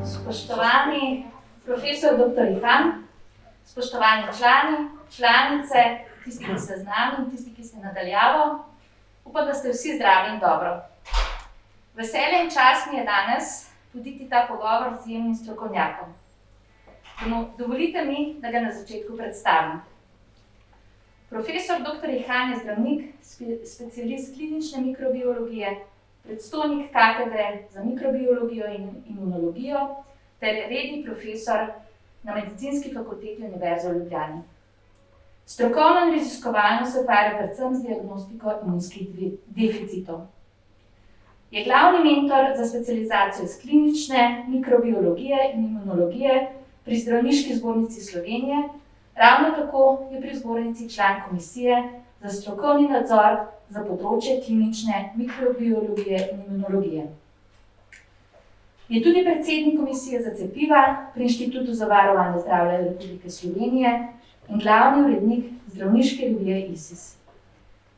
Spoštovani profesor dr. Ihan, spoštovani člani, članice, tisti, ki ste z nami in tisti, ki ste nadaljavo, upam, da ste vsi zdravi in dobro. Veselje in čast mi je danes voditi ta pogovor z izjemnim strokovnjakom. Dovolite mi, da ga na začetku predstavim. Profesor dr. Ihan je zdravnik, specialist klinične mikrobiologije, predstojnik katedre za mikrobiologijo in imunologijo ter redni profesor na Medicinski fakulteti Univerze v Ljubljani. Strokovno in raziskovalno se ukvarja predvsem z diagnostiko imunskih deficitov. Je glavni mentor za specializacijo iz klinične mikrobiologije in imunologije pri Zdravniški zbornici Slovenije, ravno tako je pri zbornici član komisije za strokovni nadzor za področje klinične mikrobiologije in imunologije. Je tudi predsednik komisije za cepiva pri Inštitutu za varovanje zdravja Republike Slovenije in glavni urednik zdravniške revije ISIS.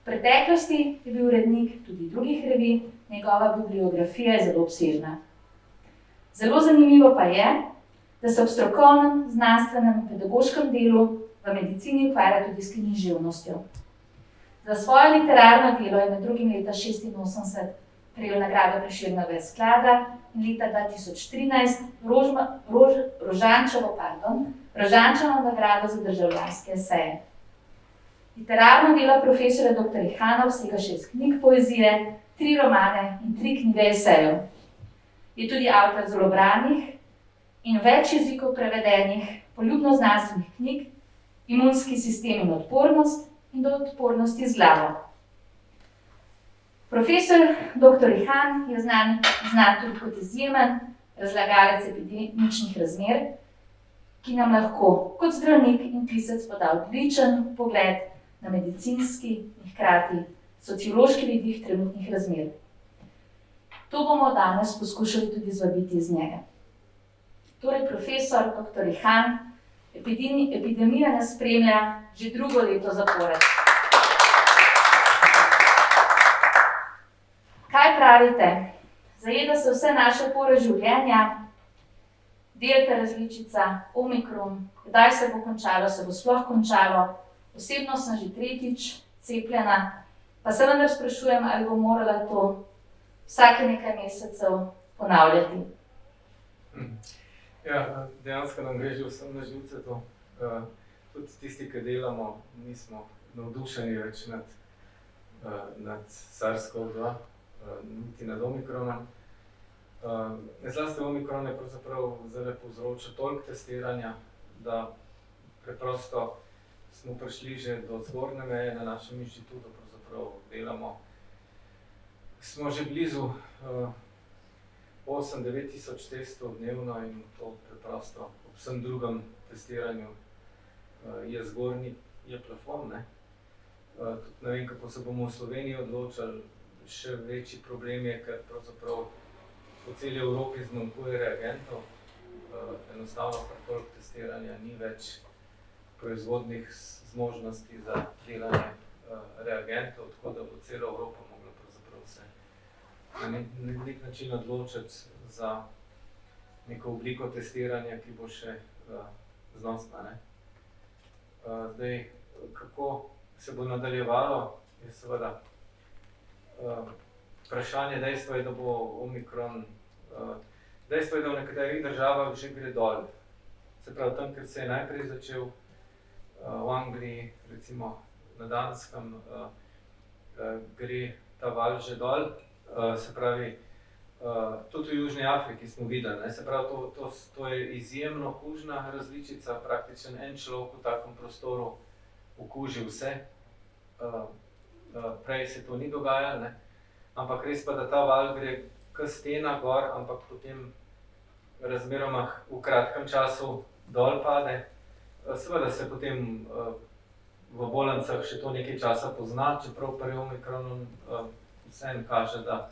V preteklosti je bil urednik tudi drugih revij, njegova bibliografija je zelo obsežna. Zelo zanimivo pa je, da se ob strokovnem, znanstvenem in pedagoškem delu v medicini ukvarja tudi s književnostjo. Za svoje literarno delo je med drugim leta 1986 prejel nagrado Prešernovega sklada in leta 2013 Rožančevo nagrado za državljanske eseje. Literarno delo profesorja dr. Ihana obsega 6 knjig poezije, 3 romane in 3 knjige esejev. Je tudi avtor zelo branih in več jezikov prevedenih poljubno-znanstvenih knjig, Imunski sistem in odpornost in do odpornosti z glavo. Profesor dr. Ihan je znan tudi kot izjemen razlagalec epidemičnih razmer, ki nam lahko kot zdravnik in pisec poda odličen pogled na medicinski in hkrati sociološki vidik trenutnih razmer. To bomo danes poskušali tudi zvabiti iz njega. Torej, profesor dr. Ihan, epidemija nas spremlja že drugo leto zapored. Kaj pravite? Zajeda se vse naše pore življenja, delta različica, omikron, kdaj se bo končalo, se bo sploh končalo. Osebno sem že 3. cepljena, pa se vendar sprašujem, ali bom morala to vsake nekaj mesecev ponavljati. Ja, dejansko nam gre že vsem na živce to. Tudi tisti, ki delamo, nismo navdušeni več nad SARS-CoV-2, niti nad omikronom. Zlasti omikron je pravzaprav zdaj povzročil toliko testiranja, da preprosto smo prišli že do zgornje meje na našem inštitutu, pravzaprav delamo. Smo že blizu 8-9 tisoč testov dnevno in to preprosto ob vsem drugem testiranju je zgornji, je plafon, ne? Tudi ne vem, kako se bomo v Sloveniji odločali, še večji problem je, ker pravzaprav po celi Evropi zmanjkuje reagentov. Enostavno pa toliko testiranja ni več proizvodnih zmožnosti za delanje reagentov, tako da bo cela Evropa mogla pravzaprav se na nek način odločiti za neko obliko testiranja, ki bo še znosna, ne? Zdaj, kako se bo nadaljevalo, je seveda vprašanje. Dejstvo je, da bo omikron, dejstvo je, da v nekaterih državah že gre dol. Se pravi, tam, kjer se je najprej začel, v Angliji, recimo na Danskem, gre ta val že dol. Se pravi, tudi v Južni Afriki smo videli, ne? Se pravi, to je izjemno kužna različica, praktično en človek v takem prostoru okuži vse. Prej se to ni dogajalo, ne? Ampak res pa, da ta val gre k stena gor, ampak potem razmeroma v kratkem času dol pade. Seveda se potem v bolnicah še to nekaj časa pozna, čeprav pri omikronu vseeno kaže, da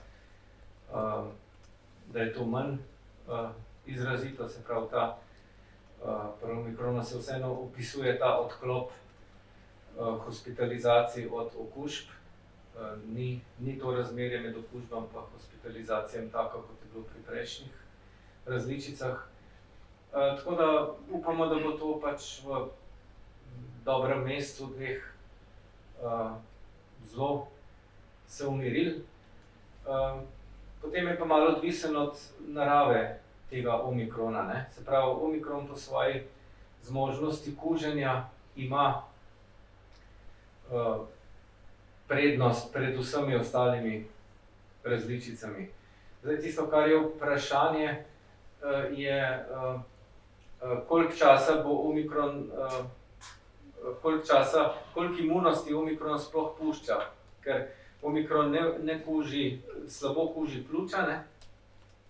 je to manj izrazito, se pravi, pri omikronu se vseeno opisuje ta odklop hospitalizacij od okužb. Ni to razmerje med okužbami pa hospitalizacijami tako, kot je bilo pri prejšnjih različicah. Tako da upamo, da bo to pač v dobrem mesecu, dveh zelo se umiril. Potem je pa malo odvisen od narave tega omikrona, ne. Se pravi, omikron po svoji zmožnosti kuženja ima prednost pred vsemi ostalimi različicami. Zdaj, tisto, kar je vprašanje, je, koliko časa bo omikron, koliko imunosti omikron sploh pušča, ker omikron ne kuži, slabo kuži pljuča, ne,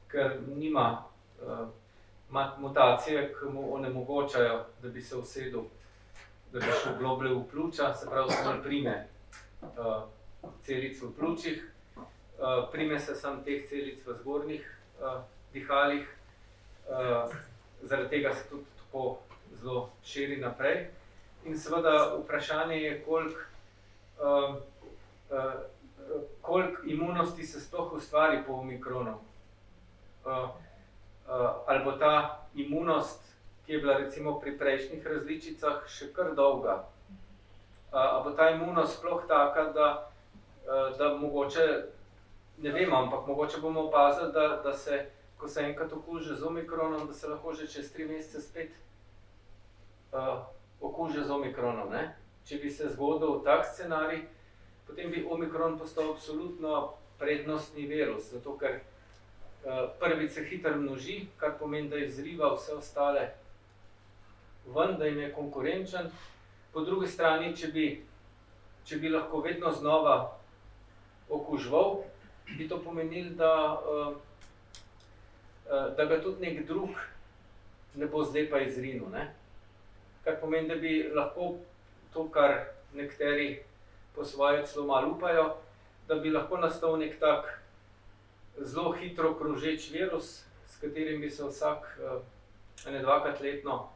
ker nima mutacije, ki mu onemogočajo, da bi se usedel, da bi šel globlje v pljuča, se pravi, samo prime celic v pljučih, prime se samo teh celic v zgornjih dihalih, zaradi tega se tudi tako zelo širi naprej. In seveda vprašanje je, koliko imunosti se sploh ustvari po omikronu. Ali bo ta imunost, ki je bila recimo pri prejšnjih različicah, še kar dolga. Ali bo ta imunost sploh taka, da mogoče, ne vem, ampak mogoče bomo opazili, da se, ko se enkrat okuži z omikronom, da se lahko že čez 3 mesece spet okuži z omikronom, ne. Če bi se zgodil tak scenarij, potem bi omikron postal absolutno prednostni virus, zato ker prvič se hitro množi, kar pomeni, da izriva vse ostale ven, da jim je konkurenčen. Po drugi strani, če bi lahko vedno znova okuževal, bi to pomenilo, da ga tudi nek drug ne bo zdaj pa izrinil, ne. Kar pomeni, da bi lahko to, kar nekateri po svoje celo malo upajo, da bi lahko nastal nek tak zelo hitro krožeč virus, s katerim bi se vsak dvakrat letno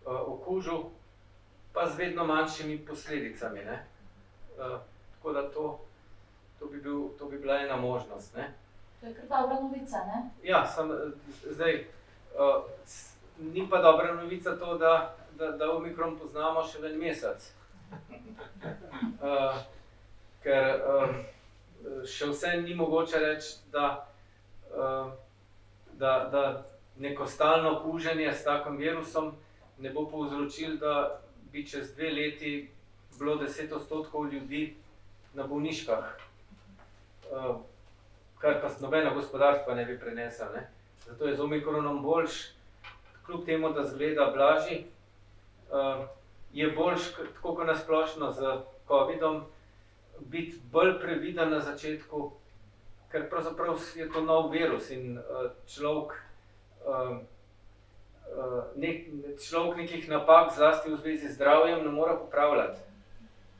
okužil, pa z vedno manjšimi posledicami, ne. Tako da to bi bila ena možnost, ne. To je kar dobra novica, ne? Ja, zdaj, ni pa dobra novica to, da omikron poznamo šele en mesec. Ker še vse ni mogoče reči, da neko stalno kuženje s takim virusom ne bo povzročilo, da bi čez 2 leti bilo 10% ljudi na bolniškah, kar pa nobeno gospodarstvo ne bi prenesel, ne. Zato je z omikronom boljše, kljub temu, da izgleda blažji, je boljše, tako kot na splošno z covidom, biti bolj previden na začetku, ker pravzaprav je to nov virus in človek nekih napak, zlasti v zvezi z zdravjem, ne more popravljati.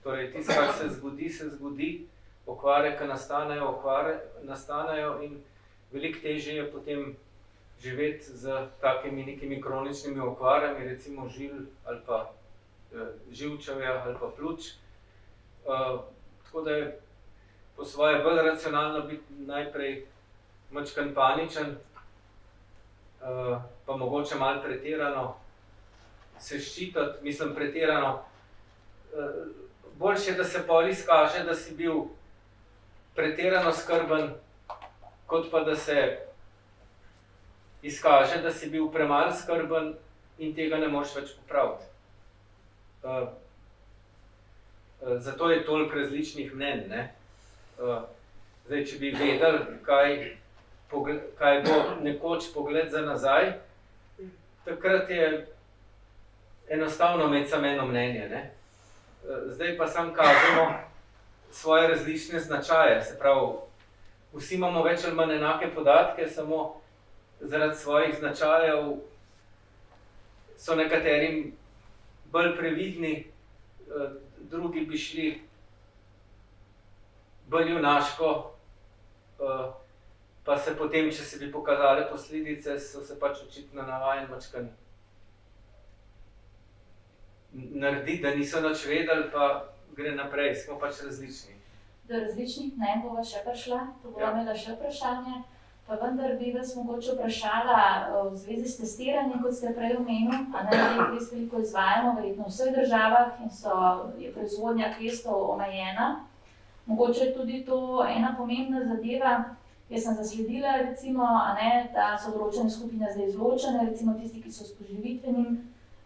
Torej, tisto, kar se zgodi, okvare, ki nastanejo in veliko težje je potem živeti z takimi nekimi kroničnimi okvarami, recimo žil ali pa živčevja ali pa pljuč. Tako da je po svoje bolj racionalno biti najprej majčkeno paničen, pa mogoče malo pretirano se ščititi, mislim pretirano. Boljše je, da se pol izkaže, da si bil pretirano skrben, kot pa da se izkaže, da si bil premalo skrben in tega ne moreš več popraviti. Zato je toliko različnih mnenj, ne. Zdaj, če bi vedeli, kaj bo nekoč pogled za nazaj, takrat je enostavno imeti samo eno mnenje, ne. Zdaj pa samo kažemo svoje različne značaje, se pravi, vsi imamo več ali manj enake podatke, samo zaradi svojih značajev so nekaterim bolj previdni, drugi bi šli bolj junaško, pa se potem, če se bi pokazale posledice, so se pač očitno navajeni majčkeno narediti, da niso nič vedeli, pa gre naprej, smo pač različni. Do različnih mnenj bova še prišla, to bova imela še vprašanje. Pa vendar bi vas mogoče vprašala v zvezi s testiranjem, kot ste prej omenili, a ne, da jih res veliko izvajamo, verjetno v vseh državah in je proizvodnja testov omejena. Mogoče je tudi to ena pomembna zadeva. Jaz sem zasledila, recimo, a ne, da so določene skupine zdaj izločene, recimo tisti, ki so s poživitvenim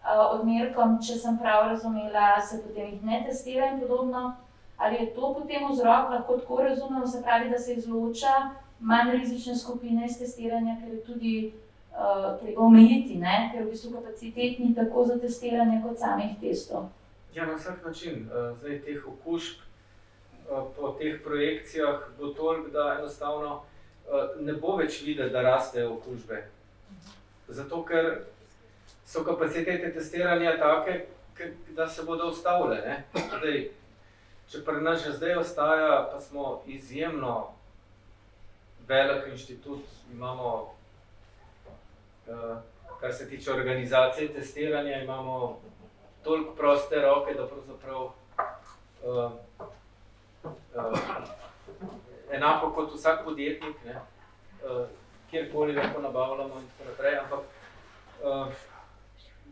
odmerkom, če sem prav razumela, se potem jih ne testira in podobno. Ali je to potem vzrok, lahko tako razumemo, se pravi, da se izloča manj rizične skupine iz testiranja, ker je tudi treba omejiti, ne? Ker v bistvu kapacitet ni tako za testiranje kot samih testov. Ja, na vsak način. Zdaj teh okužb po teh projekcijah bo toliko, da enostavno ne bo več videti, da rastejo okužbe. Zato, ker so kapacitete testiranja take, da se bodo ustavile, ne? Zdaj, če pri nas že zdaj ostaja, pa smo izjemno velik inštitut, imamo, kar se tiče organizacije testiranja, imamo toliko proste roke, da pravzaprav enako kot vsak podjetnik, ne, kjerkoli lahko nabavljamo in tako naprej, ampak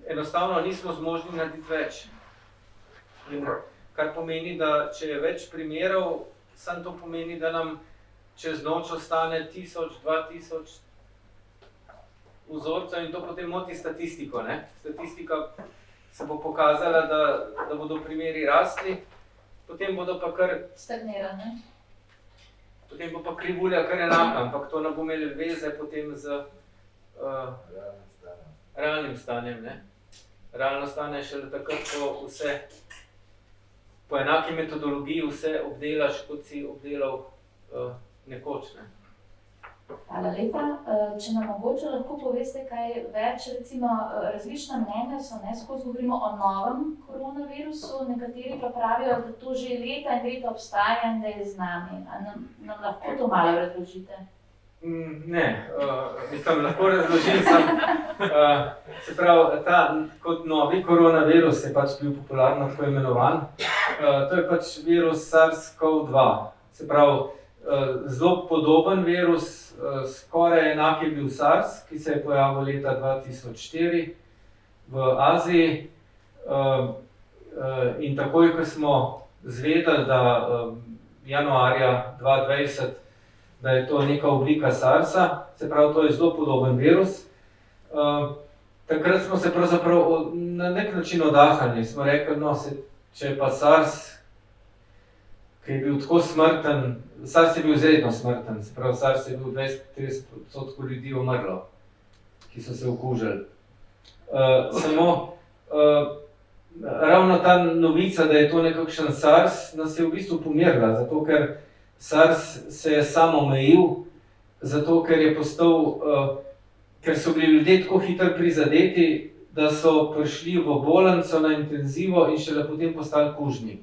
enostavno nismo zmožni narediti več. In kar pomeni, da če je več primerov, samo to pomeni, da nam čez noč ostane 1000, 2000 vzorcev in to potem moti statistiko, ne. Statistika se bo pokazala, da bodo primeri rasli, potem bodo pa kar stagnirane. Potem bo pa krivulja kar enaka, ampak to ne bo imelo veze potem z realnim stanjem, ne. Realno stanje je šele takrat, ko vse po enaki metodologiji vse obdelaš, kot si obdelal nekoč, ne. Hvala lepa. Če nam mogoče lahko poveste kaj več, recimo različna mnenja so, ne, skozi govorimo o novem koronavirusu, nekateri pa pravijo, da to že leta in leta obstaja in da je z nami. A nam lahko to malo razložite? Ne, mislim, lahko razložim sam. Se pravi, ta kot novi koronavirus je pač bil popularno tako imenovan. To je pač virus SARS-CoV-2. Se pravi, zelo podoben virus, skoraj enak je bil SARS, ki se je pojavil leta 2004 v Aziji. In takoj, ko smo zvedeli, da januarja 2020, da je to neka oblika SARS-a, se pravi, to je zelo podoben virus. Takrat smo se pravzaprav na nek način oddahnili. Smo rekli, no, če je pa SARS, ki je bil tako smrten, SARS je bil izredno smrten, se pravi, SARS je bil 20-30% ljudi umrlo, ki so se okužili. Samo ravno ta novica, da je to nekakšen SARS, nas je v bistvu pomirila, zato ker SARS se je sam omejil, zato ker je postal, ker so bili ljudje tako hitro prizadeti, da so prišli v bolnico na intenzivo in šele potem postali kužni.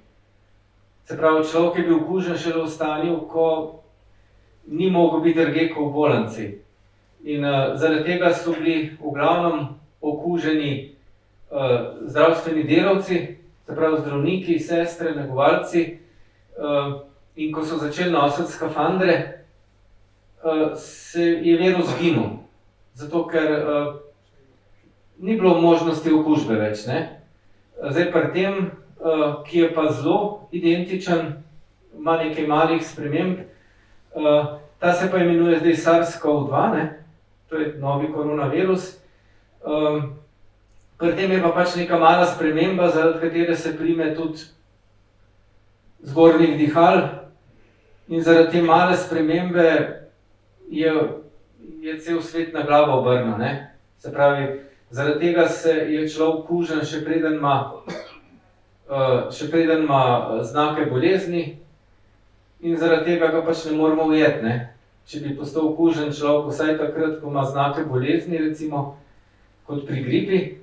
Se pravi, človek je bil kužen šele v stanju, ko ni mogel biti drugje kot v bolnici. In zaradi tega so bili v glavnem okuženi zdravstveni delavci, se pravi zdravniki, sestre, negovalci. In ko so začeli nositi skafandre, je virus ginil. Zato, ker ni bilo možnosti okužbe več, ne. Zdaj pri tem, ki je pa zelo identičen, ima nekaj malih sprememb, ta se pa imenuje zdaj SARS-CoV-2, ne. To je novi koronavirus. Pri tem je pa pač neka mala sprememba, zaradi katere se prime tudi zgornjih dihal. In zaradi te male spremembe je cel svet na glavo obrnil, ne. Se pravi, zaradi tega je človek kužen, še preden ima znake bolezni in zaradi tega ga pač ne moremo ujeti, ne. Če bi postal kužen človek vsaj takrat, ko ima znake bolezni, recimo, kot pri gripi,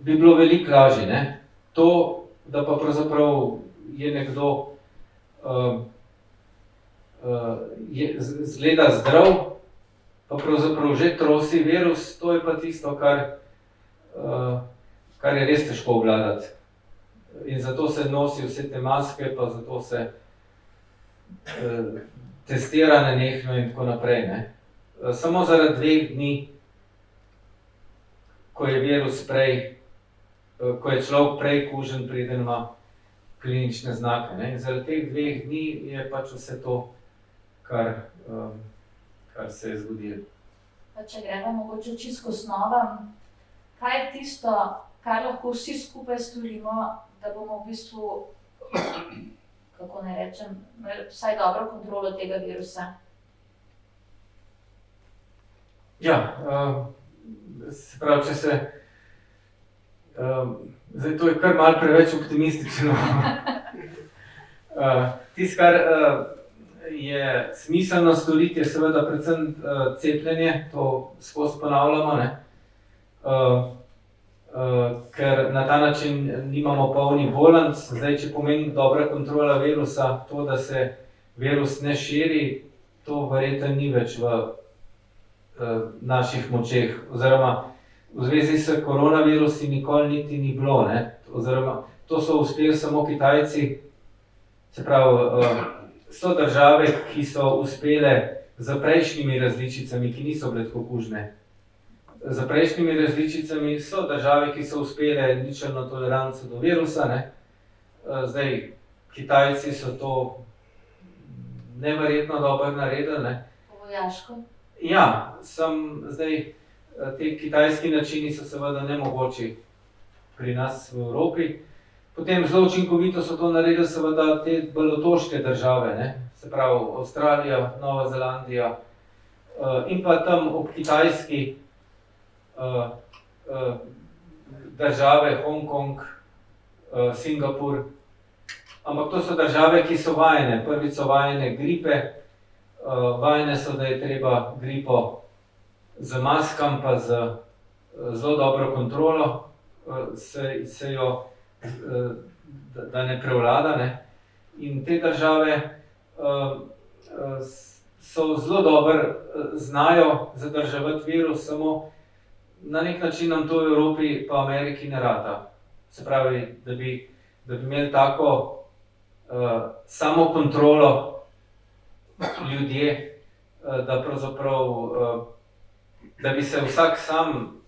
bi bilo veliko lažje, ne. To, da pa pravzaprav je nekdo zgleda zdrav, pa pravzaprav že trosi virus, to je pa tisto, kar je res težko obvladati. In zato se nosi vse te maske, pa zato se testira nenehno in tako naprej, ne. samo zaradi 2 dni, ko je virus ko je človek prej kužen, preden ima klinične znake. Ne? In zaradi teh 2 dni je pač vse to, kar se je zgodilo. Pa če gremo mogoče čisto osnovam, kaj je tisto, kar lahko vsi skupaj storimo, da bomo v bistvu, kako naj rečem, imeli vsaj dobro kontrolo tega virusa? Ja, se pravi, če se... zdaj, to je kar malo preveč optimistično. Tisto, kar je smiselno storiti, je seveda predvsem cepljenje, to skozi ponavljamo, ne? Ker na ta način nimamo polnih bolnic. Zdaj, če pomeni dobra kontrola virusa, to, da se virus ne širi, to verjetno ni več v naših močeh, oziroma v zvezi s koronavirusi nikoli niti ni bilo, ne? Oziroma to so uspeli samo Kitajci, se pravi, so države, ki so uspele z prejšnjimi različicami, ki niso bile tako kužne. Z prejšnjimi različicami so države, ki so uspele ničelno toleranco do virusa, ne? Zdaj, Kitajci so to neverjetno dobro naredili, ne? Vojaško? Ja, zdaj, te kitajski načini so seveda nemogoči pri nas v Evropi. Potem zelo učinkovito so to naredili seveda te bolj otoške države, ne? Se pravi Avstralija, Nova Zelandija in pa tam ob Kitajski države, Hongkong, Singapur. Ampak to so države, ki so vajene. Prvič so vajene gripe, vajene so, da je treba gripo z maskam pa z zelo dobro kontrolo, se jo, da ne prevlada, ne. In te države so zelo dobro, znajo zadrževati virus, samo na nek način nam to v Evropi pa Ameriki ne rata. Se pravi, da bi imeli tako samokontrolo ljudje, da pravzaprav da bi se vsak sam,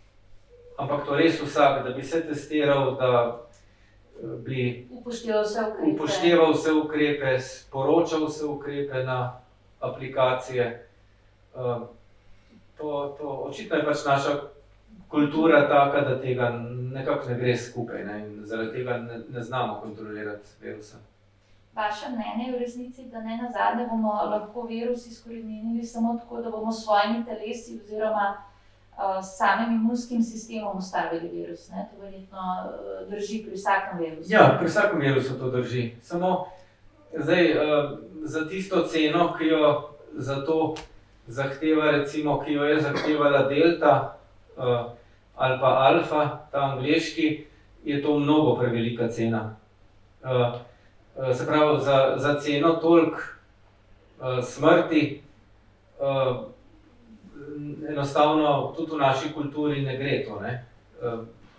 ampak to res vsak, da bi se testiral, da bi upošteval vse ukrepe, sporočal vse ukrepe na aplikacije. Očitno je pač naša kultura taka, da tega nekako ne gre skupaj, ne? In zaradi tega ne znamo kontrolirati virusa. Vaše mnenje je v resnici, da ne nazadnje bomo lahko virus izkoreninili samo tako, da bomo s svojimi telesi oziroma s samim imunskim sistemom ustavili virus, ne? To verjetno drži pri vsakem virusu. Ja, pri vsakem virusu to drži. Samo zdaj, za tisto ceno, ki jo za to zahteva, recimo, ki jo je zahtevala delta ali pa alfa, ta angleški, je to mnogo prevelika cena. Se pravi, za ceno toliko smrti enostavno tudi v naši kulturi ne gre to, ne?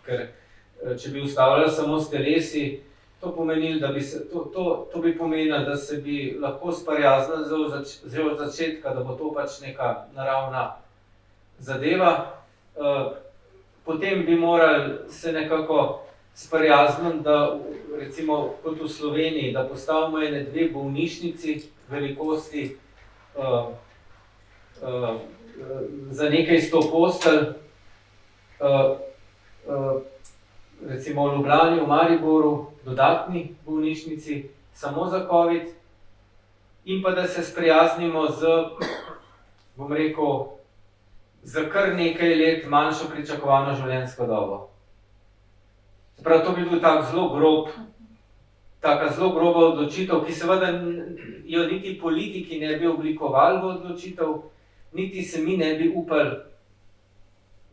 Ker če bi ustavljali samo s telesi, to bi pomenilo, da se bi lahko sprijaznili že od začetka, da bo to pač neka naravna zadeva. Potem bi morali se nekako sprijazniti, da recimo kot v Sloveniji, da postavimo ene 2 bolnišnici velikosti za nekaj 100 postelj, recimo v Ljubljani, v Mariboru, dodatni bolnišnici, samo za COVID, in pa da se sprijaznimo z, bom rekel, za kar nekaj let manjšo pričakovano življenjsko dobo. Prav, to bi bil taka zelo groba odločitev, ki seveda jo niti politiki ne bi oblikovali v odločitev, niti se mi ne bi upali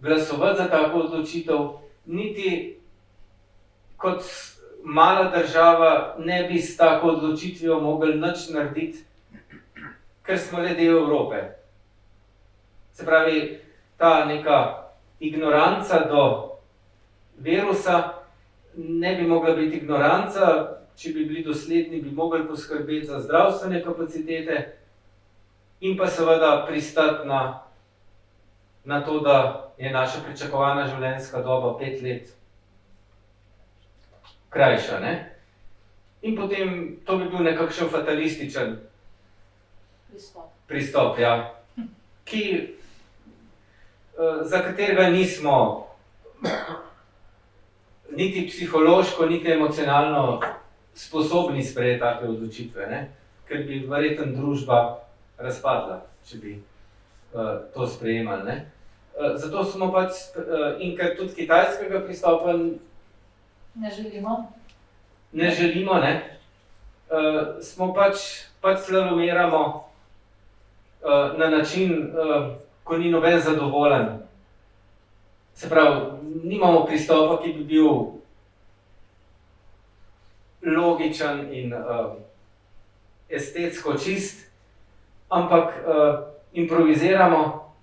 glasovati za tako odločitev, niti kot mala država ne bi s tako odločitvijo mogli nič narediti, ker smo le del Evrope. Se pravi, ta neka ignoranca do virusa ne bi mogla biti ignoranca, če bi bili dosledni, bi mogli poskrbeti za zdravstvene kapacitete in pa seveda pristati na na to, da je naša pričakovana življenjska doba 5 let krajša, ne? In potem to bi bil nekakšen fatalističen pristop, ja, za katerega nismo niti psihološko, niti emocionalno sposobni sprejeti take odločitve, ne? Ker bi verjetno družba razpadla, če bi to sprejemali, ne? Zato smo pač, in ker tudi kitajskega pristopa Ne želimo. ne želimo, ne? Smo pač slalomiramo na način, ko ni noben zadovoljen. Se pravi, nimamo pristopa, ki bi bil logičen in estetsko čist, ampak improviziramo,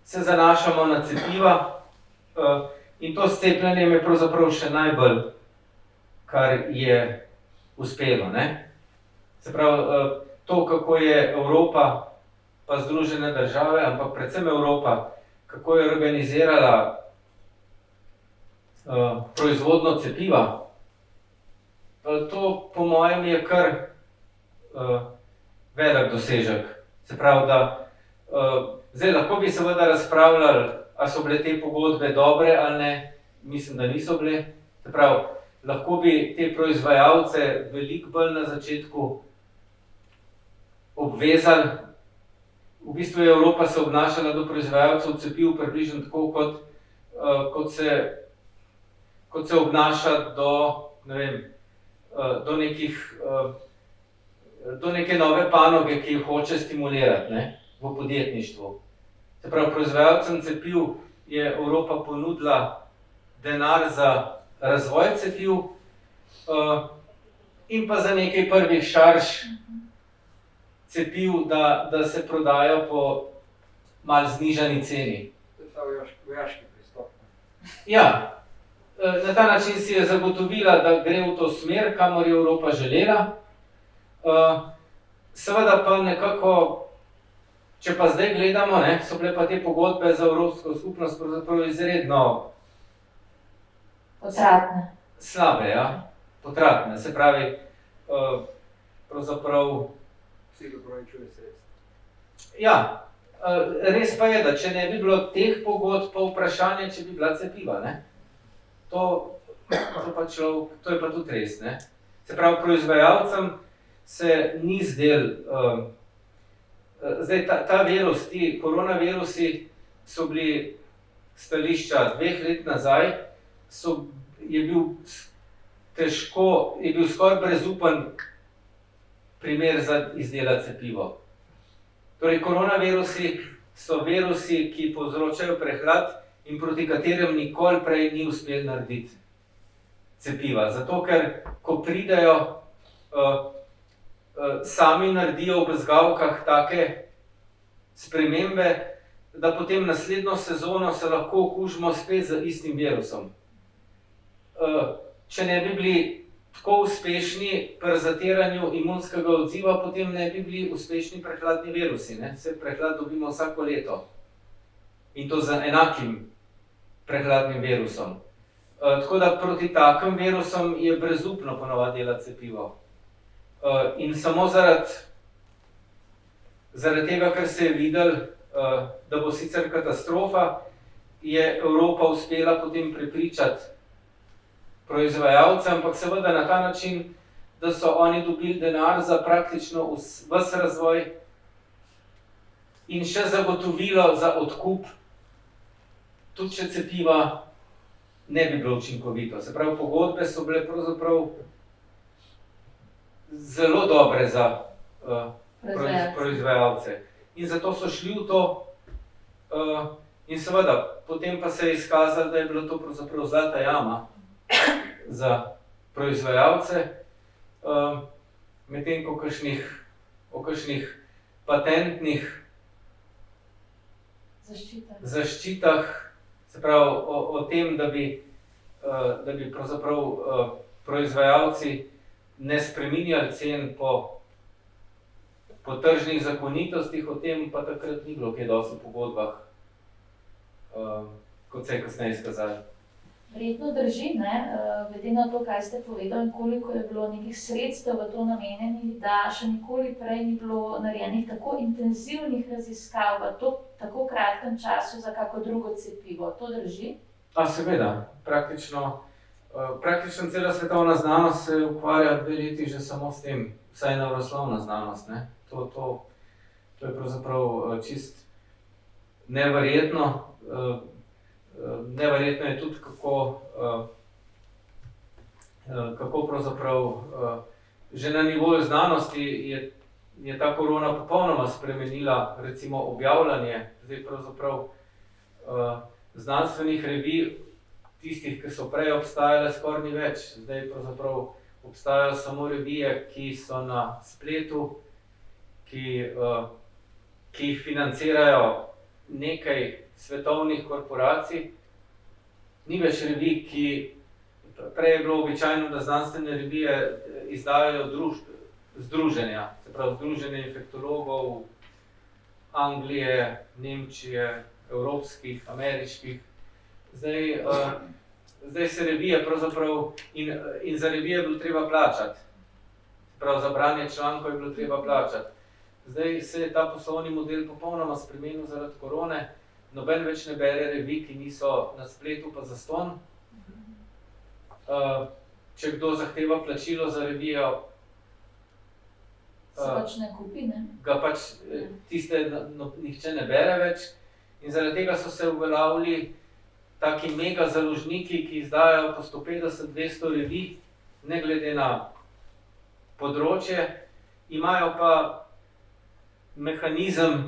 se zanašamo na cepiva in to s cepljenjem je pravzaprav še najbolj, kar je uspelo, ne? Se pravi, to, kako je Evropa pa Združene države, ampak predvsem Evropa, kako je organizirala proizvodnjo cepiva, to po mojem je kar velik dosežek. Se pravi, da zdaj lahko bi seveda razpravljali, a so bile te pogodbe dobre ali ne, mislim, da niso bile. Se pravi, lahko bi te proizvajalce veliko bolj na začetku obvezali. V bistvu je Evropa se obnašala do proizvajalcev cepiv približno tako, kot se obnaša do, ne vem, do neke nove panoge, ki jo hoče stimulirati, ne, v podjetništvu. Se pravi, proizvajalcem cepiv je Evropa ponudila denar za razvoj cepiv in pa za nekaj prvih šarž cepiv, da se prodajo po malo znižani ceni. To je ta vojaški pristop. Ja, na ta način si je zagotovila, da gre v to smer, kamor je Evropa želela. Seveda pa nekako, če pa zdaj gledamo, ne, so bile pa te pogodbe za Evropsko skupnost pravzaprav izredno Potratne. slabe, ja, potratne. Se pravi, pravzaprav Vsi upravičuje sredstva. ja, res pa je, da če ne bi bilo teh pogodb, pa vprašanje, če bi bila cepiva, ne? To je pa tudi res, ne? Se pravi, proizvajalcem se ni zdel, zdaj ta virus, ti koronavirusi so bili stališča 2 let nazaj, je bil skoraj brezupen primer za izdelati cepivo. Torej, koronavirusi so virusi, ki povzročajo prehlad in proti katerim nikoli prej ni uspel narediti cepiva. Zato, ker ko pridejo, sami naredijo v bezgavkah take spremembe, da potem naslednjo sezono se lahko okužimo spet z istim virusom. Če ne bi bili tako uspešni pri zatiranju imunskega odziva, potem ne bi bili uspešni prehladni virusi, ne? Se prehlad dobimo vsako leto. In to z enakim prehladnim virusom. Tako da proti takim virusom je brezupno ponavadi delati cepivo. In samo zaradi tega, ker se je videlo, da bo sicer katastrofa, je Evropa uspela potem prepričati proizvajalce, ampak seveda na ta način, da so oni dobili denar za praktično ves razvoj in še zagotovilo za odkup, tudi če cepiva ne bi bilo učinkovito. Se pravi, pogodbe so bile pravzaprav zelo dobre za proizvajalce. In zato so šli v to, in seveda, potem pa se je izkazalo, da je bilo to pravzaprav zlata jama za proizvajalce, medtem ko o kakšnih patentnih zaščitah, se pravi o tem, da bi pravzaprav proizvajalci ne spreminjali cen po tržnih zakonitostih, o tem pa takrat ni bilo kaj dosti v pogodbah kot se je kasneje izkazalo. Verjetno drži, ne, glede na to, kaj ste povedali in koliko je bilo nekih sredstev v to namenjenih, da še nikoli prej ni bilo narejenih tako intenzivnih raziskav v tako kratkem času za kako drugo cepivo. To drži? Seveda, praktično cela svetovna znanost se ukvarja 2 leti že samo s tem, vsaj naravoslovna znanost, ne. To je pravzaprav čist neverjetno. Neverjetno je tudi, kako pravzaprav že na nivoju znanosti je ta korona popolnoma spremenila recimo objavljanje, zdaj pravzaprav znanstvenih revij, tistih, ki so prej obstajale, skoraj ni več. Zdaj pravzaprav obstajajo samo revije, ki so na spletu, ki jih financirajo nekaj svetovnih korporacij. Ni več revij, prej je bilo običajno, da znanstvene revije izdajajo združenja, se pravi združenje infektologov Anglije, Nemčije, evropskih, ameriških. Zdaj se revije pravzaprav, in za revije je bilo treba plačati. Se pravi, za branje člankov je bilo treba plačati. Zdaj se je ta poslovni model popolnoma spremenil zaradi korone. Noben več ne bere revij, ki niso na spletu pa zastonj. Če kdo zahteva plačilo za revijo, Se pač ne kupi, ne? ga pač tiste nihče ne bere več. In zaradi tega so se uveljavili taki mega založniki, ki izdajajo po 150-200 revij, ne glede na področje, imajo pa mehanizem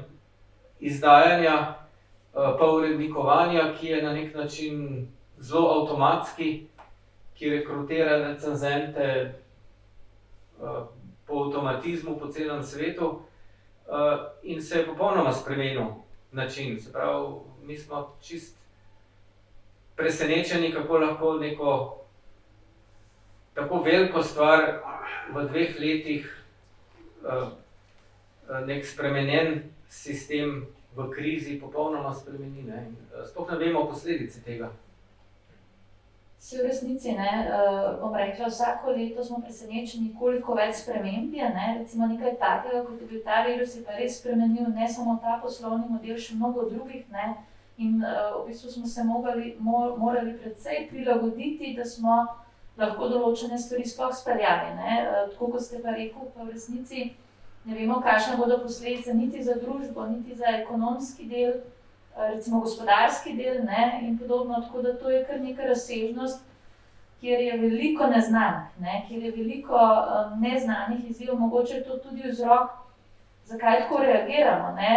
izdajanja pa urednikovanja, ki je na nek način zelo avtomatski, ki rekrutira recenzente po avtomatizmu po celem svetu, in se je popolnoma spremenil način. Se pravi, mi smo čist presenečeni, kako lahko neko tako veliko stvar v 2 letih nek spremenjen sistem v krizi popolnoma spremeni, ne. Sploh ne vemo posledice tega. Se v resnici, ne, bom rekla, vsako leto smo presenečeni, koliko več sprememb je, ne, recimo nekaj takega, kot je bil ta virus, je pa res spremenil ne samo ta poslovni model, še mnogo drugih, ne, in v bistvu smo se morali precej prilagoditi, da smo lahko določene stvari sploh speljali, ne, tako kot ste pa rekel, pa v resnici ne vemo, kakšne bodo posledice niti za družbo, niti za ekonomski del, recimo gospodarski del, ne, in podobno, tako da to je kar neka razsežnost, kjer je veliko neznank, ne, kjer je veliko neznanih izzivov, mogoče je to tudi vzrok, zakaj tako reagiramo, ne,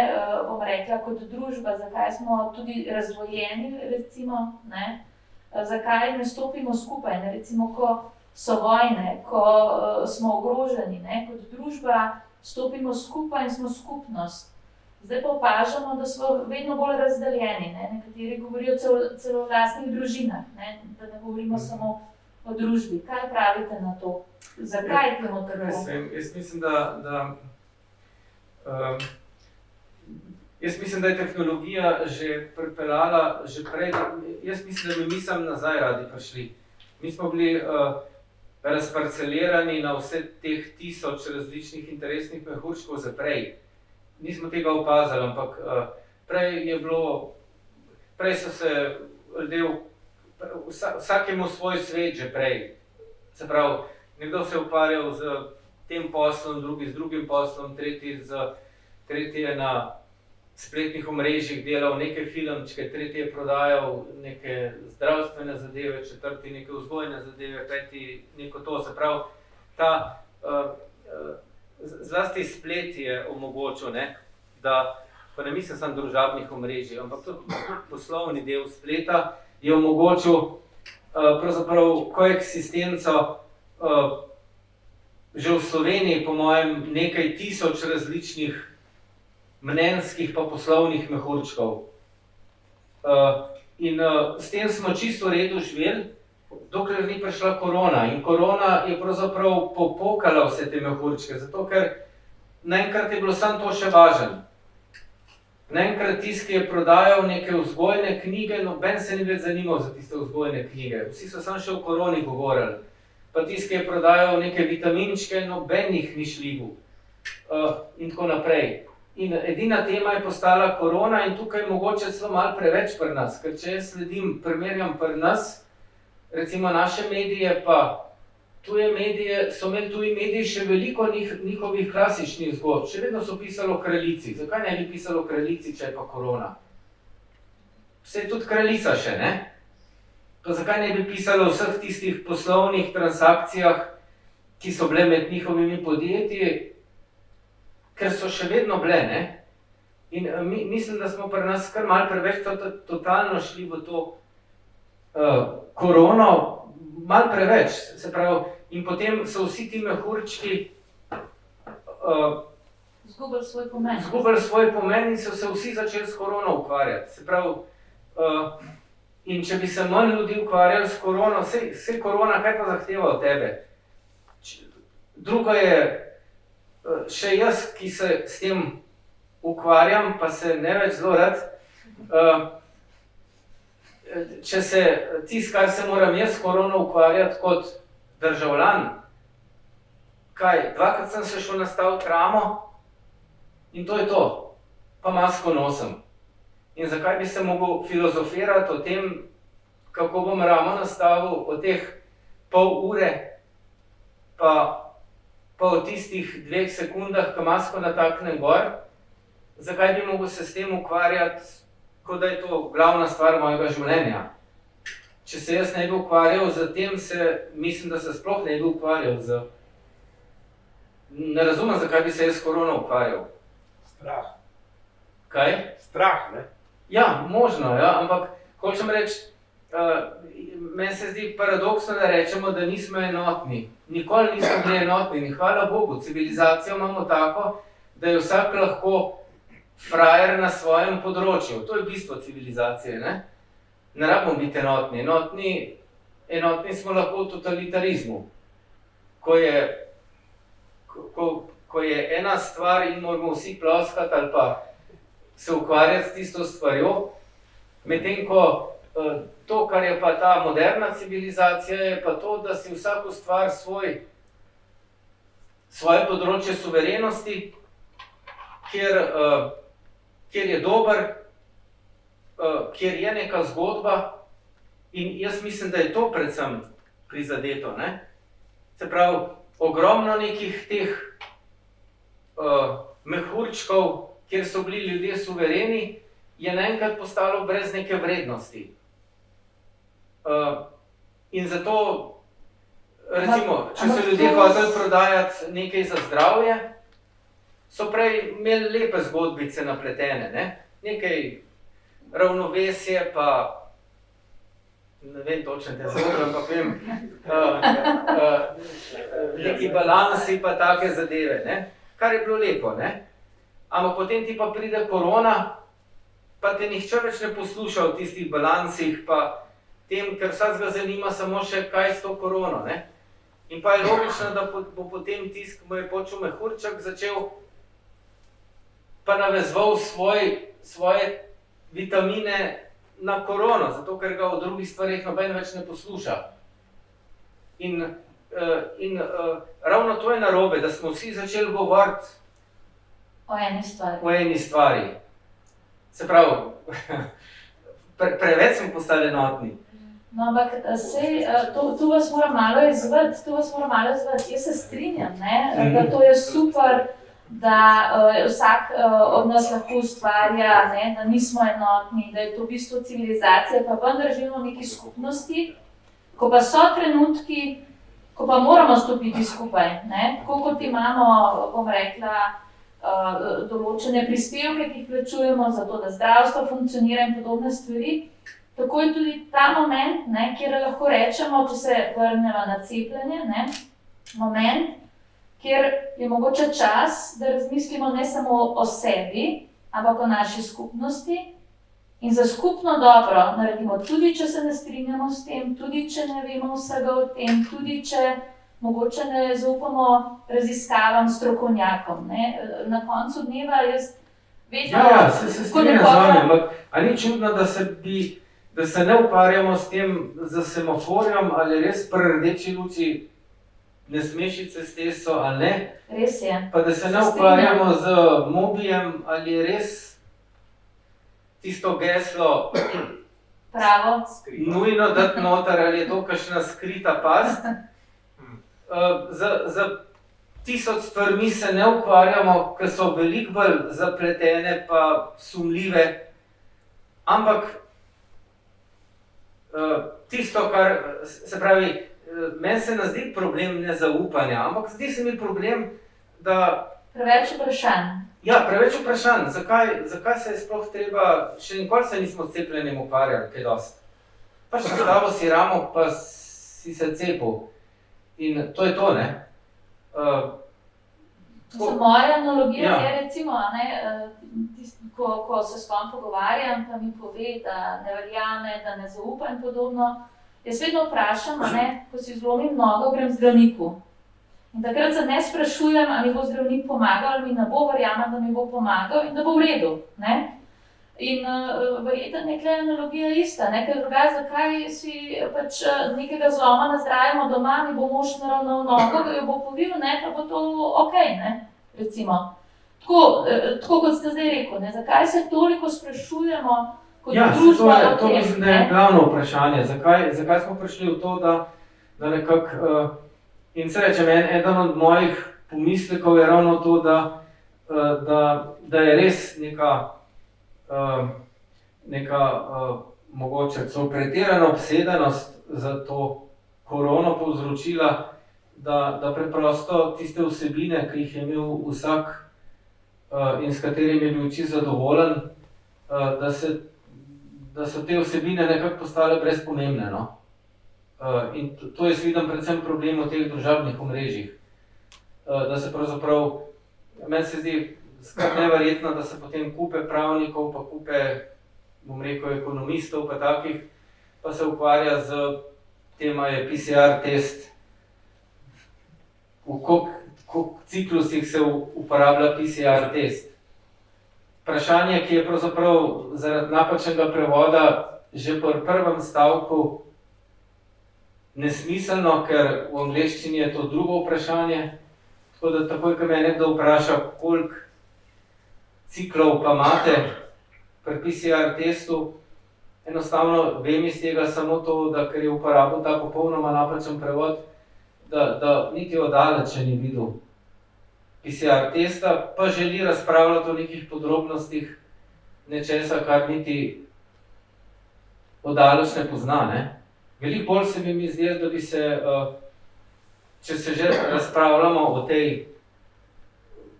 bom rekla, kot družba, zakaj smo tudi razdvojeni, recimo, ne, zakaj ne stopimo skupaj, ne, recimo, ko so vojne, ko smo ogroženi, ne, kot družba stopimo skupaj in smo skupnost. Zdaj pa opažamo, da smo vedno bolj razdeljeni, ne? Nekateri govorijo celo o lastnih družinah, ne? Da ne govorimo samo o družbi. Kaj pravite na to? Zakaj je temu tako? Jaz mislim, da je tehnologija že pripeljala, že prej, jaz mislim, da bi mi sem nazaj radi prišli. Mi smo bili razparcelirani na vse teh 1000 različnih interesnih mehurčkov za prej. Nismo tega opazili, ampak prej so se ljudje, vsakemu svoj svet že prej. Se pravi, nekdo se je ukvarjal z tem poslom, drugi z drugim poslom, tretji je na spletnih omrežjih delal neke filmčke, tretji je prodajal neke zdravstvene zadeve, četrti neke vzgojne zadeve, peti neko to. Se pravi, ta zlasti splet je omogočil, ne, da, pa ne mislim samo družabnih omrežij, ampak tudi poslovni del spleta je omogočil pravzaprav koeksistenco že v Sloveniji, po mojem, nekaj 1000 različnih mnenjskih pa poslovnih mehurčkov. In s tem smo čisto v redu živeli, dokler ni prišla korona. In korona je pravzaprav popokala vse te mehurčke, zato ker naenkrat je bilo samo to še važno. Naenkrat tisti, ki je prodajal neke vzgojne knjige, noben se ni več zanimal za tiste vzgojne knjige. Vsi so samo še o koroni govorili. Pa tisti, ki je prodajal neke vitaminčke, noben jih ni šlibil. In tako naprej. In edina tema je postala korona in tukaj je mogoče celo malo preveč pri nas. Ker če jaz primerjam pri nas, recimo naše medije, pa tuje medije, so imeli tuji mediji še veliko njihovih klasičnih zgodb. Še vedno so pisali o kraljici. Zakaj ne bi pisali o kraljici, če je pa korona? Vse je tudi kraljica še, ne? Pa zakaj ne bi pisali o vseh tistih poslovnih transakcijah, ki so bile med njihovimi podjetji, ker so še vedno bile, ne? In mislim, da smo pri nas kar malo preveč totalno šli v to korono, malo preveč, se pravi, in potem so vsi ti mehurčki izgubili svoj pomen in so se vsi začeli s korono ukvarjati. Se pravi, in če bi se manj ljudi ukvarjali s korono, saj korona, kaj pa zahteva od tebe? Drugo je, še jaz, ki se s tem ukvarjam, pa se ne več zelo rad, če se tisto, kar se moram jaz s korono ukvarjati kot državljan, dvakrat sem se šel nastaviti ramo in to je to, pa masko nosim. In zakaj bi se mogel filozofirati o tem, kako bom ramo nastavil, o teh pol ure, pa o tistih 2 sekundah, ko masko nataknem gor, zakaj bi mogel se s tem ukvarjati, kot da je to glavna stvar mojega življenja. Če se jaz ne bi ukvarjal z tem, mislim, da se sploh ne bi ukvarjal z... Ne razumem, zakaj bi se jaz s korono ukvarjal. Strah. Kaj? Strah, ne? Ja, možno, ja, ampak hočem reči, meni se zdi paradoksno, da rečemo, da nismo enotni. Nikoli nismo bili enotni in hvala Bogu, civilizacijo imamo tako, da je vsak lahko frajer na svojem področju. To je bistvo civilizacije, ne? Ne rabimo biti enotni. Enotni smo lahko v totalitarizmu. Ko je ena stvar in moramo vsi ploskati ali pa se ukvarjati s tisto stvarjo, medtem ko to, kar je pa ta moderna civilizacija, je pa to, da si vsak ustvari svoje področje suverenosti, kjer je dober, kjer je neka zgodba in jaz mislim, da je to predvsem prizadeto, ne? Se pravi, ogromno nekih teh mehurčkov, kjer so bili ljudje suvereni, je naenkrat postalo brez neke vrednosti. In zato, recimo, če so ljudje hoteli prodajati nekaj za zdravje, so prej imeli lepe zgodbice napletene, ne? Nekaj ravnovesje, pa ne vem točno te zgodbe, ampak vem, neki balansi pa take zadeve, ne? Kar je bilo lepo, ne? Ampak potem ti pa pride korona, pa te nihče več ne posluša o tistih balansih, pa tem, ker vsakega zanima samo še, kaj s to korono, ne? In pa je logično, da bo potem tisk, ki mu je počel mehurček, začel pa navezoval svoje vitamine na korono, zato ker ga o drugih stvarih noben več ne posluša. In ravno to je narobe, da smo vsi začeli govoriti o eni stvari. Se pravi, preveč smo postali enotni. No, ampak tu vas moram malo izvati. Jaz se strinjam, ne, da to je super, da vsak od nas lahko ustvarja, ne, da nismo enotni, da je to v bistvu civilizacija, pa vendar živimo v neki skupnosti, ko pa so trenutki, ko pa moramo stopiti skupaj, ne, tako kot imamo, bom rekla, določene prispevke, ki jih plačujemo za to, da zdravstvo funkcionira in podobne stvari, tako je tudi ta moment, ne, kjer lahko rečemo, če se vrnemo na cepljenje, ne, moment, kjer je mogoče čas, da razmislimo ne samo o sebi, ampak o naši skupnosti in za skupno dobro naredimo, tudi če se ne strinjamo s tem, tudi če ne vemo vsega o tem, tudi če mogoče ne zaupamo raziskavam strokovnjakom, ne. Na koncu dneva jaz Vedno, Ja, se ko strinjam z nekoga- vami, ampak a ni čudno, da se ne ukvarjamo s tem za semaforjem, ali res pri rdeči luči ne smeš iti s testo ali ne, Res je. pa da se ne Se ukvarjamo z mobijem, ali je res tisto geslo Pravo. nujno dati noter, ali je to kakšna skrita past. Za 1000 stvarmi se ne ukvarjamo, ki so veliko bolj zapletene pa sumljive, ampak tisto, kar se pravi, meni se ne zdi problem nezaupanja, ampak zdi se mi problem, da Preveč vprašanj. ja, preveč vprašanj, zakaj se je sploh treba, še nikoli se nismo s cepljenjem ukvarjali, kaj dosti. Pač nastavil si ramo, pa si se cepil. In to je to, ne. Mislim, moja analogija Ja. je recimo, a ne, ko se s kom pogovarjam, pa mi pove, da ne verjame, da ne zaupa in podobno. Jaz vedno vprašam, a ne, ko si zlomim nogo, grem k zdravniku. In takrat se ne sprašujem, ali mi bo zdravnik pomagal, ali mi ne bo, verjamem, da mi bo pomagal in da bo v redu. Ne? In verjetno nekaj analogija ista, ne? Ker drugače, zakaj si pač nekega zloma nazdravimo doma, mi bo mož naravnal nogo, ga jo bo povil, ne? Pa bo to ok, ne? Recimo. Tako kot ste zdaj rekel, ne? Zakaj se toliko sprašujemo kot Ja, družba o to tem, mislim, da je ne? glavno vprašanje. Zakaj smo prišli v to, da nekako, in se rečem, eden od mojih pomislekov je ravno to, da je res neka mogoče celo pretirana obsedenost za to korono povzročila, da preprosto tiste vsebine, ki jih je imel vsak in s katerimi je bil čisto zadovoljen, da so te vsebine nekako postale brezpomembne, no. In to jaz vidim predvsem problem v teh družabnih omrežjih. Da se pravzaprav, meni se zdi skrb neverjetno, da se potem kupe pravnikov, pa kupe, bom rekel, ekonomistov, pa takih, pa se ukvarja z tem, a je PCR test, v koliko ciklusih se uporablja PCR test. Vprašanje, ki je pravzaprav zaradi napačnega prevoda že pri prvem stavku nesmiselno, ker v angleščini je to drugo vprašanje. Tako da takoj, ko me nekdo vpraša, koliko ciklov pa imate pri PCR testu, enostavno vem iz tega samo to, da ker je uporabil ta popolnoma napačen prevod, da niti oddaleč ni videl PCR testa, pa želi razpravljati o nekih podrobnostih nečesa, kar niti oddaleč ne pozna, ne. Veliko bolj se bi mi zdelo, da bi se, če se že razpravljamo o tej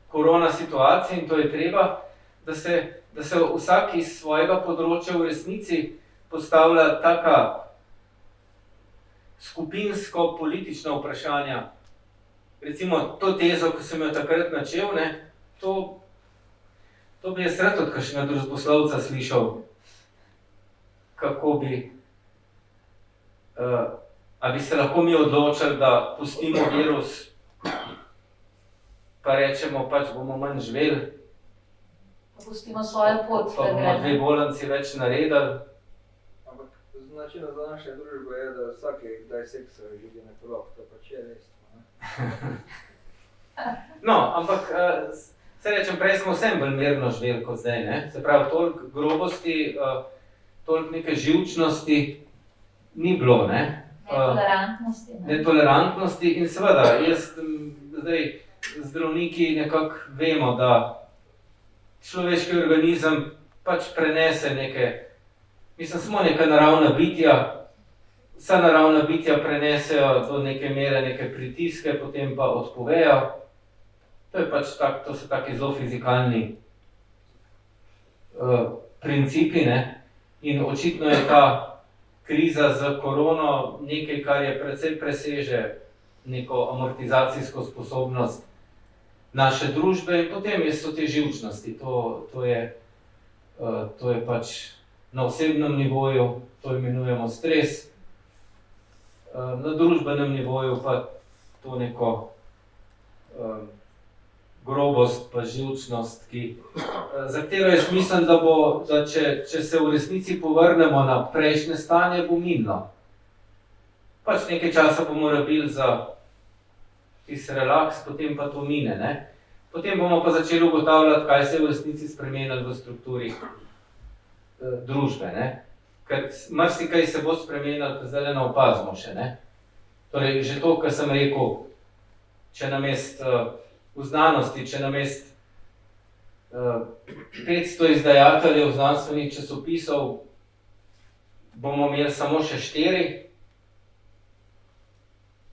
korona situaciji, in to je treba, da se vsak iz svojega področja v resnici postavlja taka skupinsko politična vprašanja. Recimo to tezo, ko sem jo takrat načel, ne, to bi jaz rad od kakšnega družboslovca slišal, kako bi, a bi se lahko mi odločili, da pustimo virus, pa rečemo, pač bomo manj živeli, Pustimo svojo pot. pa bomo 2 bolnici več naredili. Ampak značilnost današnje družbe je, da vsak je kdaj seksa želi na krov, to pač je dejstvo. No, ampak se rečem, prej smo vsem bolj mirno živeli kot zdaj, ne? Se pravi, toliko grobosti, toliko neke živčnosti ni bilo, ne? Netolerantnosti. Ne? Netolerantnosti in seveda, jaz zdaj zdravniki nekako vemo, da človeški organizem pač prenese smo neka naravna bitja, vsa naravna bitja prenesejo do neke mere neke pritiske, potem pa odpovejo. To je pač to so taki zelo fizikalni principi, ne. In očitno je ta kriza z korono nekaj, kar je precej preseže neko amortizacijsko sposobnost naše družbe, in potem so te živčnosti, to je pač na osebnem nivoju, to imenujemo stres, na družbenem nivoju pa to neko, grobost pa živčnost, za katero jaz mislim, da če se v resnici povrnemo na prejšnje stanje, bo minilo. Pač nekaj časa bomo rabili za tisti relaks, potem pa to mine, ne? Potem bomo pa začeli ugotavljati, kaj se je v resnici spremenilo v strukturi družbe, ne? Ker marsikaj se bo spremenilo, zdaj ne opazimo še, ne? Torej, že to, kar sem rekel, če namesto v znanosti, če namesto 500 izdajateljev znanstvenih časopisov bomo imeli samo še 4,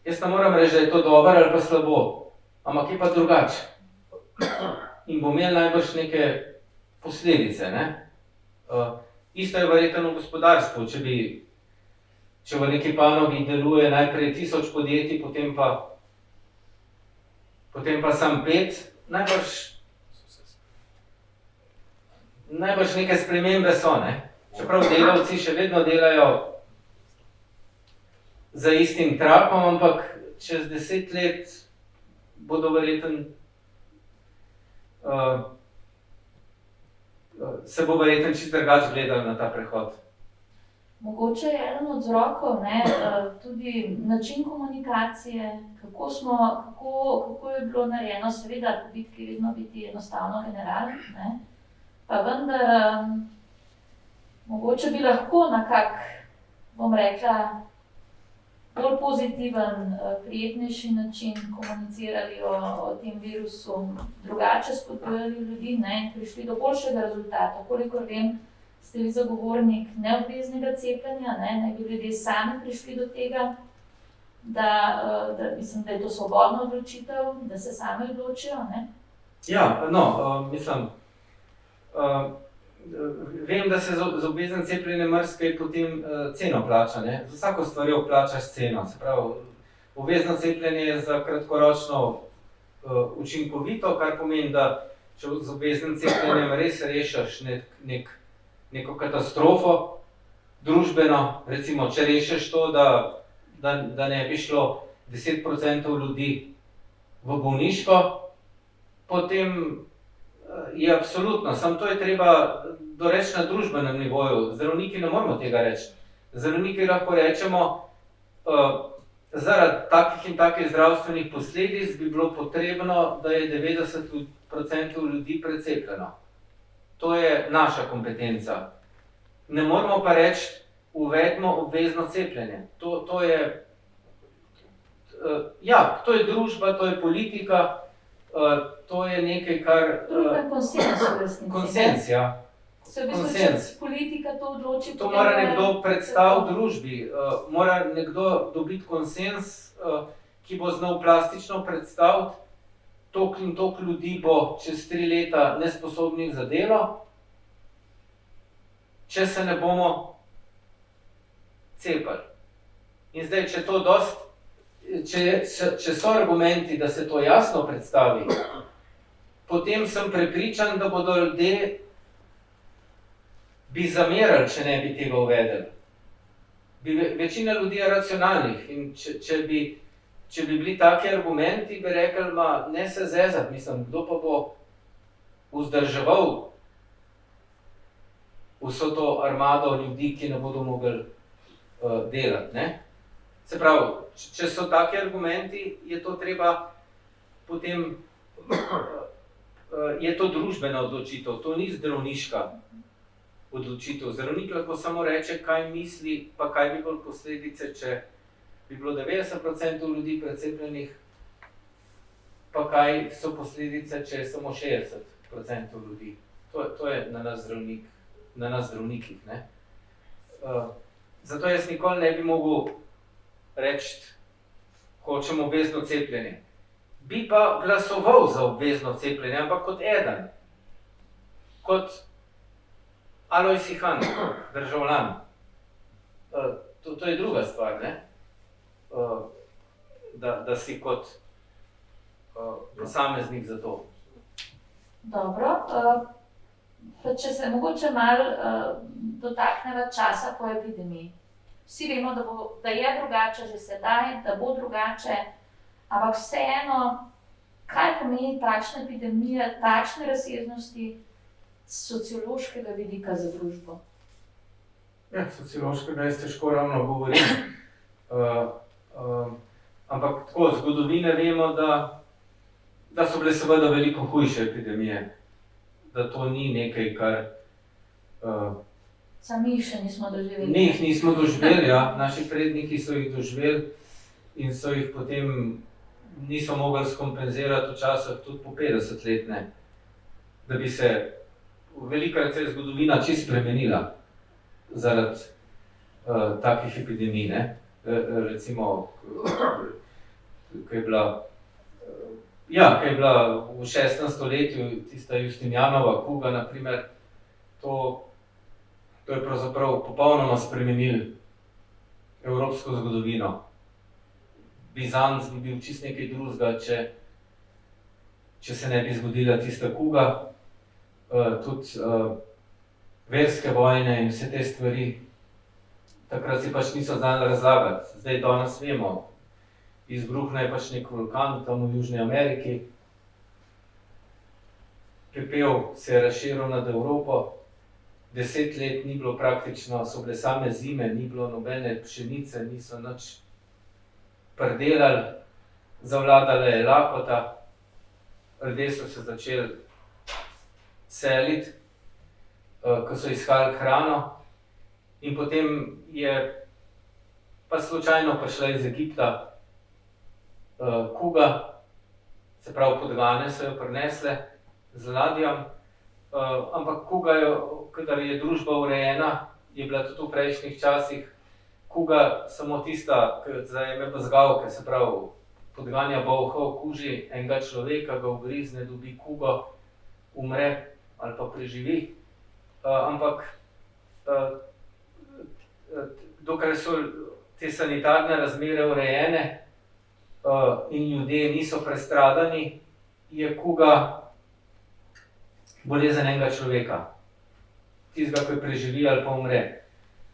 jaz ne moram reči, da je to dobro ali pa slabo, ampak je pa drugače. In bo imel najbrž neke posledice, ne? Isto je verjetno v gospodarstvu, če v neki panogi deluje najprej 1000 podjetij, potem pa samo 5, najbrž neke spremembe so, ne? Čeprav delavci še vedno delajo za istim trakom, ampak čez 10 let bodo verjetno se bo verjetno čisto drugače gledali na ta prehod. Mogoče je eden od vzrokov, ne, tudi način komunikacije, kako je bilo narejeno, seveda po bitki vedno biti enostavno generalen, ne, pa vendar mogoče bi lahko na kak, bom rekla, bolj pozitiven, prijetnejši način komunicirali o tem virusu, drugače spodbujali ljudi, ne, in prišli do boljšega rezultata. Kolikor vem, ste vi zagovornik neobveznega cepljenja, ne, naj bi ljudje sami prišli do tega, da mislim, da je to svobodna odločitev, da se sami odločijo, ne? Ja, no, mislim, vem, da se z obveznim cepljenjem marsikaj potem ceno plača, ne? Za vsako stvarjo plačaš ceno, se pravi, obvezno cepljenje je za kratkoročno učinkovito, kar pomeni, da če z obveznim cepljenjem res rešiš neko katastrofo družbeno, recimo, če rešiš to, da ne bi šlo 10% ljudi v bolniško, potem je absolutno, samo to je treba doreči na družbenem nivoju. Zdravniki ne moramo tega reči. Zdravniki lahko rečemo, zaradi takih in takih zdravstvenih posledic bi bilo potrebno, da je 90% ljudi precepljeno. To je naša kompetenca. Ne moramo pa reči, uvedimo obvezno cepljenje. To je družba, to je politika, to je nekaj, kar... Družben konsens v resnici. Konsens, ja. Se v bistvu, če politika to odloči... To mora nekdo predstaviti družbi, mora nekdo dobiti konsens, ki bo znal plastično predstaviti, toliko in toliko ljudi bo čez 3 leta nesposobnih za delo, če se ne bomo cepili. In zdaj, če so argumenti, da se to jasno predstavi, potem sem prepričan, da bodo ljudje bi zamerali, če ne bi tega uvedeli. Večina ljudi je racionalnih in če bi bili taki argumenti, bi rekli, ne se zezati, mislim, kdo pa bo vzdrževal vso to armado ljudi, ki ne bodo mogli delati, ne? Se pravi, če so taki argumenti, je to treba potem, je to družbena odločitev, to ni zdravniška odločitev. Zdravnik lahko samo reče, kaj misli, pa kaj bi bilo posledice, če bi bilo 90% ljudi precepljenih, pa kaj so posledice, če je samo 60% ljudi. To je na nas zdravnikih, ne? Zato jaz nikoli ne bi mogel reči, hočem obvezno cepljenje. Bi pa glasoval za obvezno cepljenje, ampak kot eden. Kot Alojz Ihan, državljan. To je druga stvar, ne? Da si kot posameznik za to. Dobro, pa če se mogoče malo dotakneva časa po epidemiji. Vsi vemo, da je drugače že sedaj, da bo drugače, ampak vseeno kaj pomeni takšna epidemija, takšne razsežnosti s sociološkega vidika za družbo? Ja, sociološkega jaz težko ravno govorim. Ampak tako, zgodovine vemo, da so bile seveda veliko hujše epidemije. Da to ni nekaj, kar... Sami jih še nismo doživeli. Mi jih nismo doživeli, ja. Naši predniki so jih doživeli in so jih potem niso mogli skompenzirati včasih tudi po 50 let, ne. Da bi se velikokrat se je zgodovina čisto spremenila zaradi takih epidemij, ne. Recimo, ko je bila v 6. stoletju tista Justinianova kuga, na primer, to je pravzaprav popolnoma spremenilo evropsko zgodovino. Bizanc bi bil čisto nekaj drugega, če se ne bi zgodila tista kuga. Tudi verske vojne in vse te stvari, takrat si pač niso znali razlagati. Zdaj danes vemo, izbruhne je pač nek vulkan tam v Južni Ameriki, pepel se je razširil nad Evropo, 10 let ni bilo praktično, so bile same zime, ni bilo nobene pšenice, niso nič pridelali, zavladala je lakota, ljudje so se začeli seliti, ko so iskali hrano, in potem je pa slučajno prišla iz Egipta kuga, se pravi podgane so jo prinesle z ladjam, ampak kuga, kadar je družba urejena, je bila tudi v prejšnjih časih kuga samo tista, ki zajeme bazgavke, se pravi podganja bolha v kuži enega človeka, ga ugrizne, dobi kugo, umre ali pa preživi. Ampak dokler so te sanitarne razmere urejene in ljudje niso prestradani, je kuga bolezen enega človeka, tistega, ki preživi ali pa umre.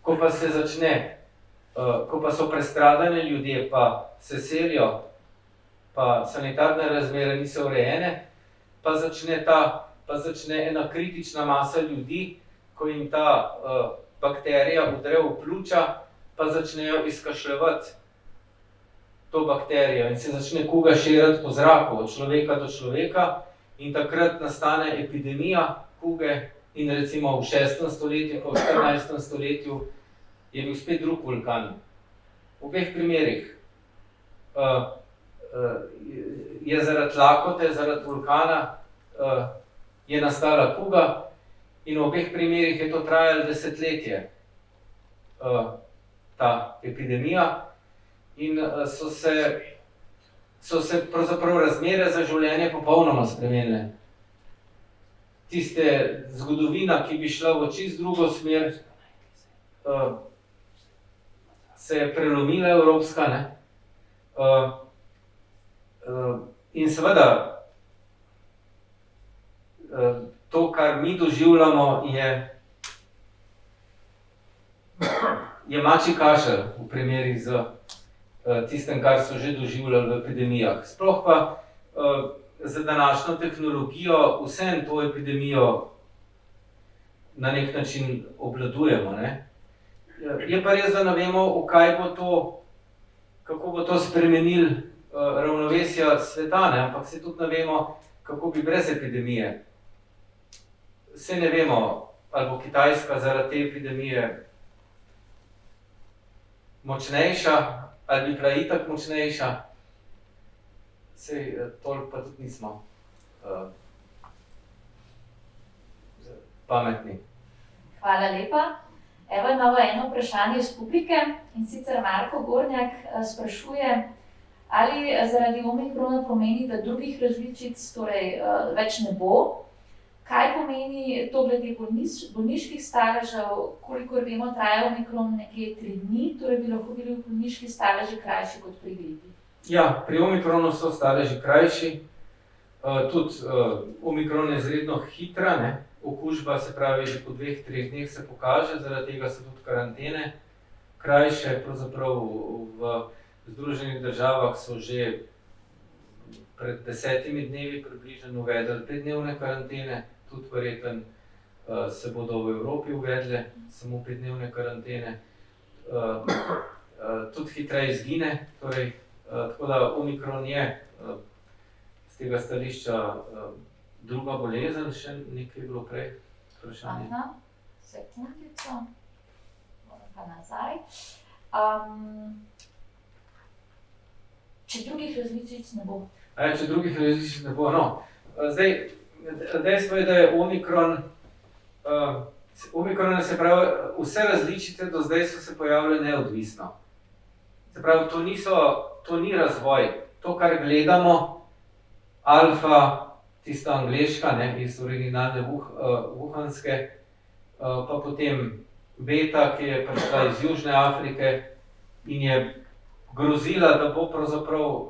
Ko pa se začne, ko pa so prestradane ljudje, pa se selijo, pa sanitarne razmere niso urejene, pa začne ena kritična masa ljudi, ko jim ta bakterija vdre v pljuča, pa začnejo izkašljevati to bakterijo in se začne kuga širiti po zraku, od človeka do človeka, in takrat nastane epidemija kuge in recimo v 6. stoletju, pa v 14. stoletju je bil spet drug vulkan. V obeh primerih je zaradi lakote, zaradi vulkana je nastala kuga in v obeh primerih je to trajalo desetletje, ta epidemija, in so se pravzaprav razmere za življenje popolnoma spremenile. Tiste zgodovina, ki bi šla v čisto drugo smer, se je prelomila evropska, ne. In seveda, to, kar mi doživljamo, je mačji kašelj v primerih z tistem, kar so že doživljali v epidemijah. Sploh pa za današnjo tehnologijo vsem to epidemijo na nek način obvladujemo, ne. Je pa res, da ne vemo, kako bo to spremenilo ravnovesja sveta, ne, ampak se tudi ne vemo, kako bi brez epidemije. Saj ne vemo, ali bo Kitajska zaradi te epidemije močnejša, ali bi bila itak močnejša. Saj toliko pa tudi nismo pametni. Hvala lepa. Evo imamo eno vprašanje iz publike, in sicer Marko Gornjak sprašuje, ali zaradi omikrona pomeni, da drugih različic torej več ne bo. Kaj pomeni to glede bolniških staležev? Kolikor vemo, traja omikron nekje 3 dni, torej bi lahko bili bolniški staleži krajši kot pri gripi. Ja, pri omikronu so staleži krajši. Tudi omikron je izredno hitra, ne. Okužba, se pravi, že po 2-3 dneh se pokaže, zaradi tega so tudi karantene krajše. Pravzaprav v Združenih državah so že pred 10 dnevi približno uvedli 5-dnevne karantene, tudi verjetno se bodo v Evropi uvedle samo 5-dnevne karantene. Tudi hitreje izgine, torej, tako da Omikron je z tega stališča druga bolezen, še nekaj je bilo prej vprašanje. Aha, sekundico, moram pa nazaj. Če drugih različic ne bo? Če drugih različic ne bo, no. Zdaj, dejstvo je, da je Omikron, se pravi, vse različice do zdaj so se pojavile neodvisno. Se pravi, to ni razvoj. To, kar gledamo, alfa, tista angleška, ne, iz originalne wuhanske, pa potem beta, ki je prišla iz Južne Afrike in je grozila, da bo pravzaprav,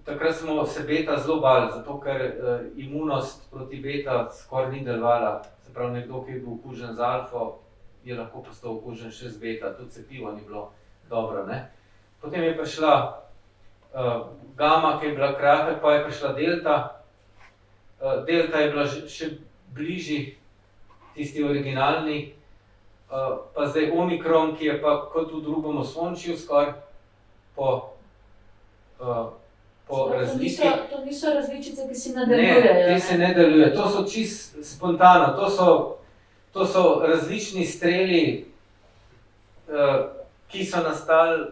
takrat smo se beta zelo bali, zato ker imunost proti beta skoraj ni delovala. Se pravi, nekdo, ki je bil okužen z alfo, je lahko postal okužen še z beta, tudi cepivo ni bilo dobro, ne. Potem je prišla gama, ki je bila kratek, pa je prišla delta. Delta je bila še bližji tisti originalni, pa zdaj Omikron, ki je pa kot v drugem osončju skoraj po razliki. To niso različice, ki se nadaljujejo? Ne, te se ne deluje. To so čisto spontano, to so različni streli, ki so nastali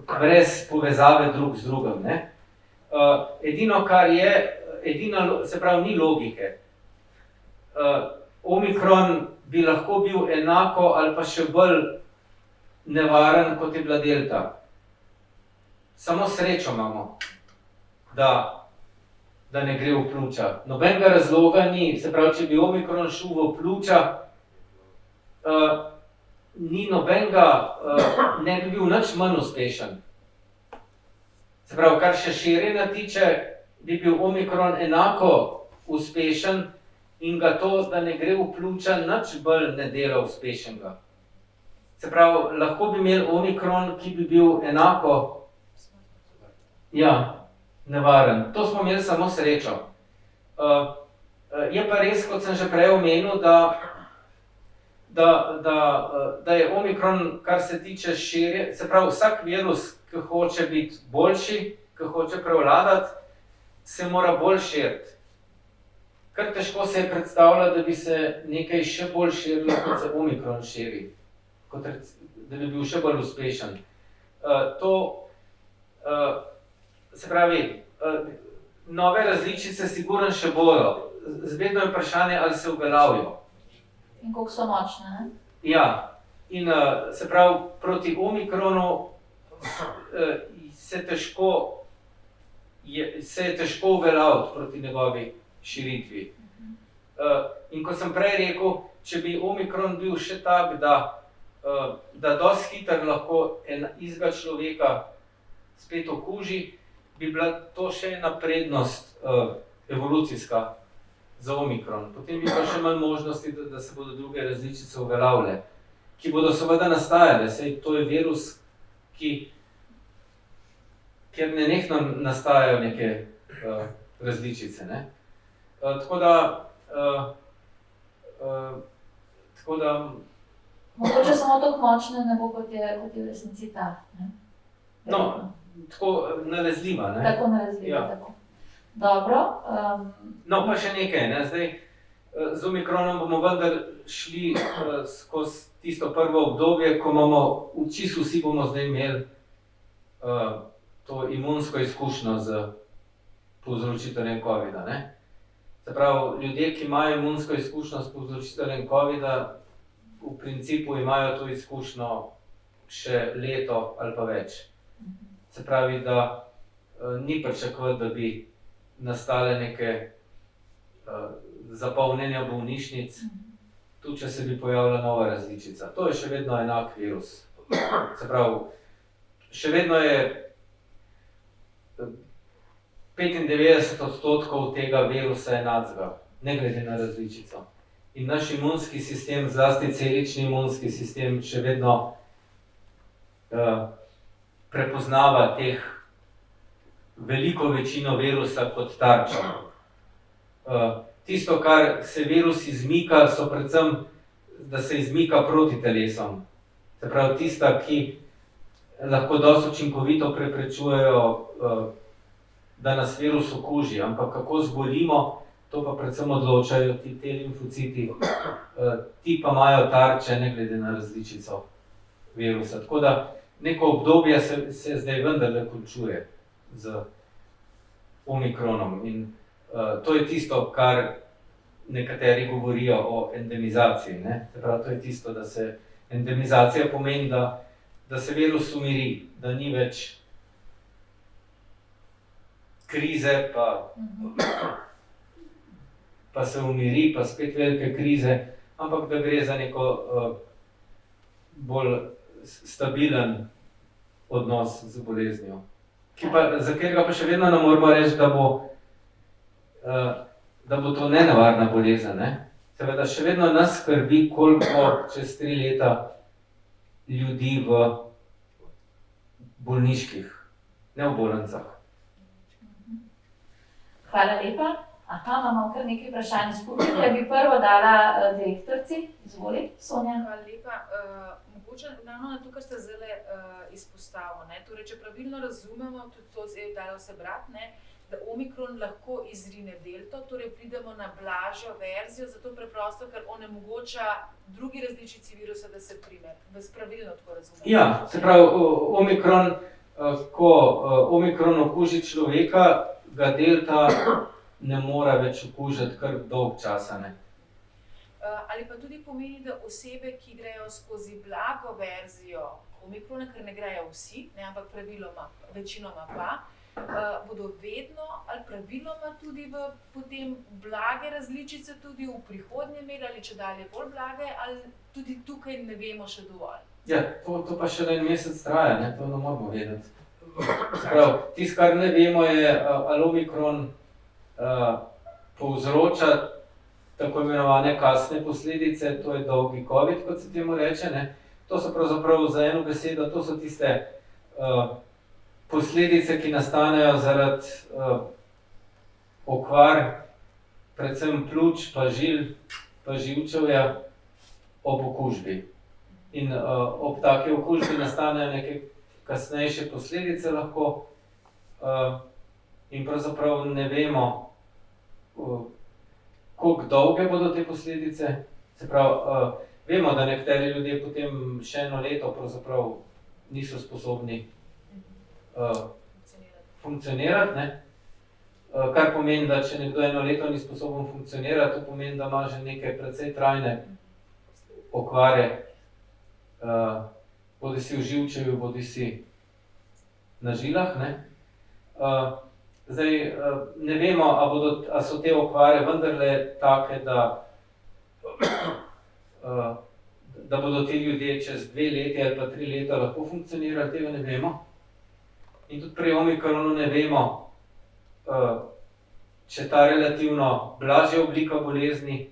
brez povezave drug z drugim, ne. Edino, kar je, se pravi, ni logike. Omikron bi lahko bil enako ali pa še bolj nevaren, kot je bila delta. Samo srečo imamo, da ne gre v pljuča. Nobenega razloga ni, se pravi, če bi Omikron šel v pljuča, ni nobenega, ne bi bil nič manj uspešen. Se pravi, kar še širjenja tiče, bi bil Omikron enako uspešen in ga to, da ne gre v pljuča, nič bolj ne dela uspešnega. Se pravi, lahko bi imeli Omikron, ki bi bil enako, nevaren. To smo imeli samo srečo. Je pa res, kot sem že prej omenil, da je Omikron, kar se tiče širjenja, se pravi, vsak virus, ki hoče biti boljši, ki hoče prevladati, se mora bolj širiti. Kar težko se je predstavljati, da bi se nekaj še bolj širilo, kot se Omikron širi, da bi bil še bolj uspešen. Se pravi, nove različice sigurno še bodo. Vedno je vprašanje, ali se uveljavijo. In koliko so močne, ne? Ja, in se pravi, proti Omikronu se je težko uveljaviti proti njegovi širitvi. In kot sem prej rekel, če bi Omikron bil še tak, da dosti hitro lahko istega človeka spet okuži, bi bila to še ena prednost evolucijska za Omikron. Potem bi pa še manj možnosti, da se bodo druge različice uveljavile, ki bodo seveda nastajale. Saj to je virus, kjer nenehno nastajajo neke različice, ne. Tako da Mogoče samo tako močne ne bo, kot je v resnici ta, ne? No, tako nalezljiva, ne. Tako nalezljiva, tako. Dobro. No, pa še nekaj, ne, zdaj z Omikronom bomo vendar šli skozi tisto prvo obdobje, ko čisto vsi bomo zdaj imeli to imunsko izkušnjo z povzročiteljem covida, ne. Se pravi, ljudje, ki imajo imunsko izkušnjo s povzročiteljem covida, v principu imajo to izkušnjo še leto ali pa več. Se pravi, da ni pričakovati, da bi nastale neke zapolnjenja bolnišnic, tudi če se bi pojavila nova različica. To je še vedno enak virus. Se pravi, še vedno je 95% tega virusa enakega, ne glede na različico. In naš imunski sistem, zlasti celični imunski sistem, še vedno prepoznava teh veliko večino virusa kot tarčo. Tisto, kar se virus izmika, so predvsem, da se izmika proti telesom. Se pravi, tista, ki lahko dosti učinkovito preprečujejo, da nas virus okuži, ampak kako zbolimo, to pa predvsem odločajo ti limfociti. Ti pa imajo tarče, ne glede na različico virusa. Tako da neko obdobje se zdaj vendarle končuje z omikronom. In to je tisto, kar nekateri govorijo o endemizaciji. Ne? Se pravi, to je tisto, da se endemizacija pomeni, da se virus umiri, da ni več krize, pa se umiri, pa spet velike krize, ampak da gre za neko bolj stabilen odnos z boleznijo. Za katerega pa še vedno ne moramo reči, da bo to nenevarna bolezen. Ne? Seveda še vedno nas skrbi, koliko čez 3 leta ljudi v bolniških, ne v bolnicah. Hvala lepa. Imamo kar nekaj vprašanj iz publike. Bi prvo dala direktorci. Izvoli, Sonja. Hvala lepa. Mogoče ravno na to, kar ste zdaj izpostavili. Torej, če pravilno razumemo, tudi to zdaj dalo se brati, da omikron lahko izrine delto, torej pridemo na blažjo verzijo, zato preprosto, ker onemogoča drugi različici virusa, da se prime. Vas pravilno tako razumemo? Ja, se pravi, omikron, ko omikron okuži človeka, ga delta ne more več okužiti kar dolg časa. Ne? Ali pa tudi pomeni, da osebe, ki grejo skozi blago verzijo omikrona, ker ne grejo vsi, ampak praviloma, večinoma pa, bodo vedno ali praviloma tudi v potem blage različice tudi v prihodnje imeli, ali če dalje bolj blage, ali tudi tukaj ne vemo še dovolj? Ja, to pa še en mesec traja, ne? To ne moramo vedeti. Sprav, tisto, kar ne vemo, je, ali omikron povzroča tako imenovane kasne posledice, to je dolgi COVID, kot se temu reče. Ne? To so pravzaprav za eno besedo, to so tiste posledice, ki nastanejo zaradi okvar, predvsem pljuč, pa žil, pa živčevja ob okužbi. In ob taki okužbi nastanejo neke kasnejše posledice lahko in pravzaprav ne vemo, koliko dolge bodo te posledice. Se pravi, vemo, da nekateri ljudje potem še eno leto pravzaprav niso sposobni funkcionirati, ne? Kar pomeni, da če nekdo eno leto ni sposoben funkcionirati, to pomeni, da ima že neke precej trajne okvare, bodisi v živčevju, bodisi na žilah. Ne? Zdaj, ne vemo, a so te okvare vendarle take, da bodo ti ljudje čez 2 leti ali pa 3 leta lahko funkcionirali, tega ne vemo. In tudi pri omikronu ne vemo, če ta relativno blažja oblika bolezni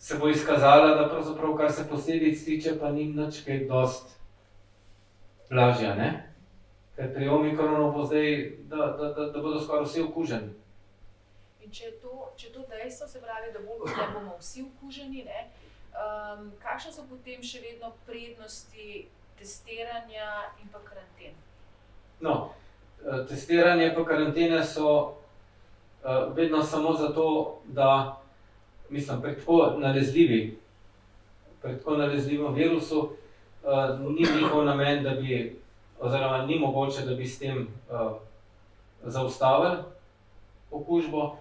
se bo izkazala, da pravzaprav, kar se posledic tiče, pa ni nič kaj dosti blažja, ne? Ker pri omikronu bo zdaj, da bodo skoraj vsi okuženi. In če je to dejstvo, se pravi, da bomo vsi okuženi, kakšne so potem še vedno prednosti testiranja in pa karanten? No, testiranje pa karantene so vedno samo zato, da, mislim, pri tako nalezljivem virusu ni njihov namen, da bi, oziroma ni mogoče, da bi s tem zaustavili okužbo.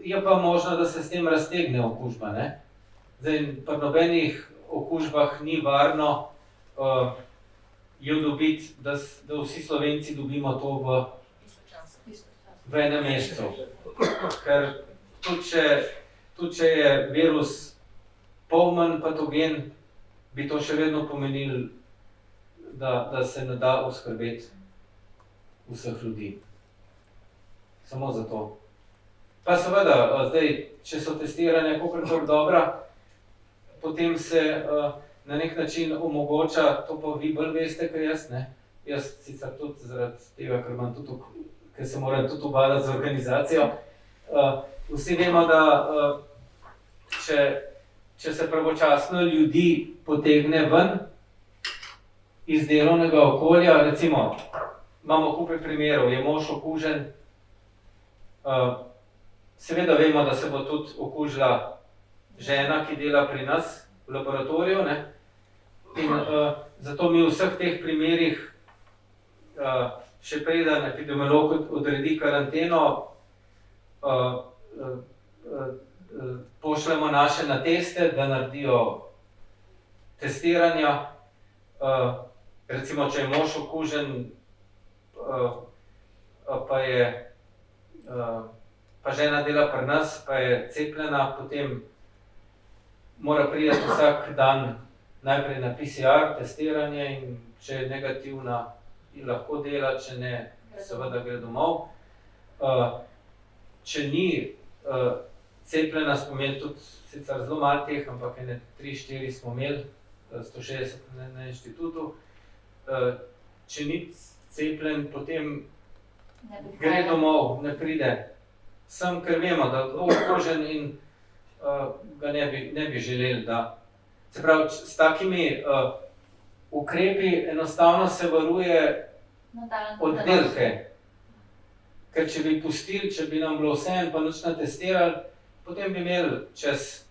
Je pa možno, da se s tem raztegne okužba. Ne? Zdaj, pri nobenih okužbah ni varno jo dobiti, da vsi Slovenci dobimo to v enem mesecu. Ker tudi če je virus pol manj patogen, bi to še vedno pomenilo, da se ne da oskrbeti vseh ljudi. Samo zato. Pa seveda, zdaj, če so testiranja kolikor dobra, potem se na nek način omogoča, to pa vi bolj veste, kot jaz, ne? Jaz sicer tudi zaradi tega, ker se moram tudi ubadati z organizacijo. Vsi vemo, da če se pravočasno ljudi potegne ven iz delovnega okolja, recimo, imamo kupe primerov, je mož okužen, seveda vemo, da se bo tudi okužila žena, ki dela pri nas v laboratoriju, ne? In zato mi v vseh teh primerih, še preden epidemiolog odredi karanteno, pošljemo naše na teste, da naredijo testiranja. Recimo, če je mož okužen, pa žena dela pri nas, pa je cepljena, potem mora priti vsak dan najprej na PCR testiranje in če je negativna, lahko dela, če ne, seveda gre domov. Če ni cepljena, smo imeli tudi sicer zelo malo teh, ampak 3-4 smo imeli, 160 na inštitutu. Če ni cepljen, potem gre domov, ne pride sem, ker vemo, da bo okužen in ga ne bi želeli, da. Se pravi, s takimi ukrepi enostavno se varuje oddelke. Ker če bi pustili, če bi nam bilo vseeno pa nič natestirali, potem bi imeli čez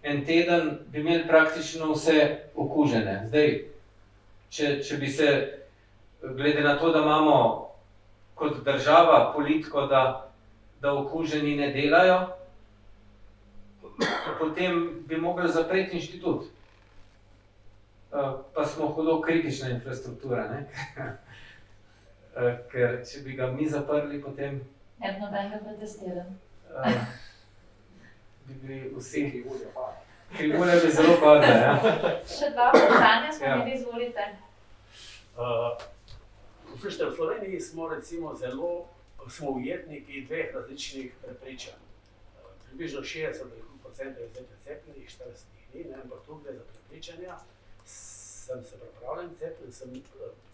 en teden bi imeli praktično vse okužene. Zdaj, če bi se, glede na to, da imamo kot država politiko, da okuženi ne delajo, potem bi mogli zapreti inštitut. Pa smo hudo kritična infrastruktura, ne? Ker če bi ga mi zaprli, potem Ne bi nobenega pretestiran. Bi bili vsi krivulje bi zelo padle, ja. Še dva vprašanja smo imeli, izvolite. Poslušajte, v Sloveniji smo recimo smo ujetniki dveh različnih prepričanj. Približno 60% je zdaj precepljenih, 40 ni, ampak tu gre za prepričanja. Sem se pripravljen cepljen, sem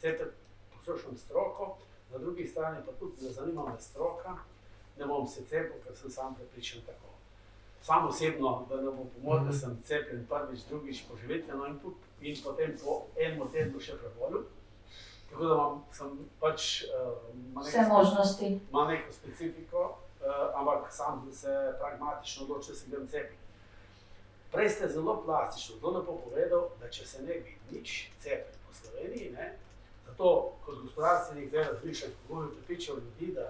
cepljen, poslušam stroko, na drugi strani pa tudi ne zanima me stroka, ne bom se cepil, ker sem sam prepričan tako. Sam osebno, da ne bo pomoč, da sem cepljen prvič, drugič poživitveno in potem po enem tednu še prebolil. Tako da sem pač Vse možnosti. Ima neko specifiko, ampak sam se pragmatično odločil, da se grem cepiti. Prej ste zelo plastično, zelo lepo povedal, da če se ne bi nič cepili po Sloveniji, ne, zato kot gospodarstvenik zdaj razmišljam, kako bi prepričal ljudi, da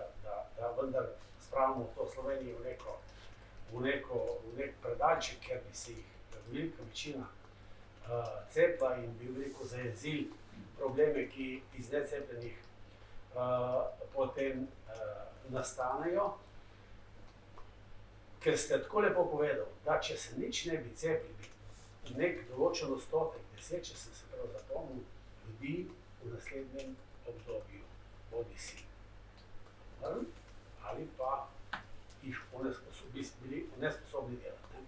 vendar spravimo to Slovenijo v nek predalček, ker bi se jih velika večina cepila in bi veliko zajezili probleme, ki iz necepljenih potem nastanejo. Ker ste tako lepo povedal, da če se nič ne bi cepili, nek določen odstotek, 10, če sem se prav zapomnil, ljudi v naslednjem obdobju bodisi ali pa jih bili nesposobni delati.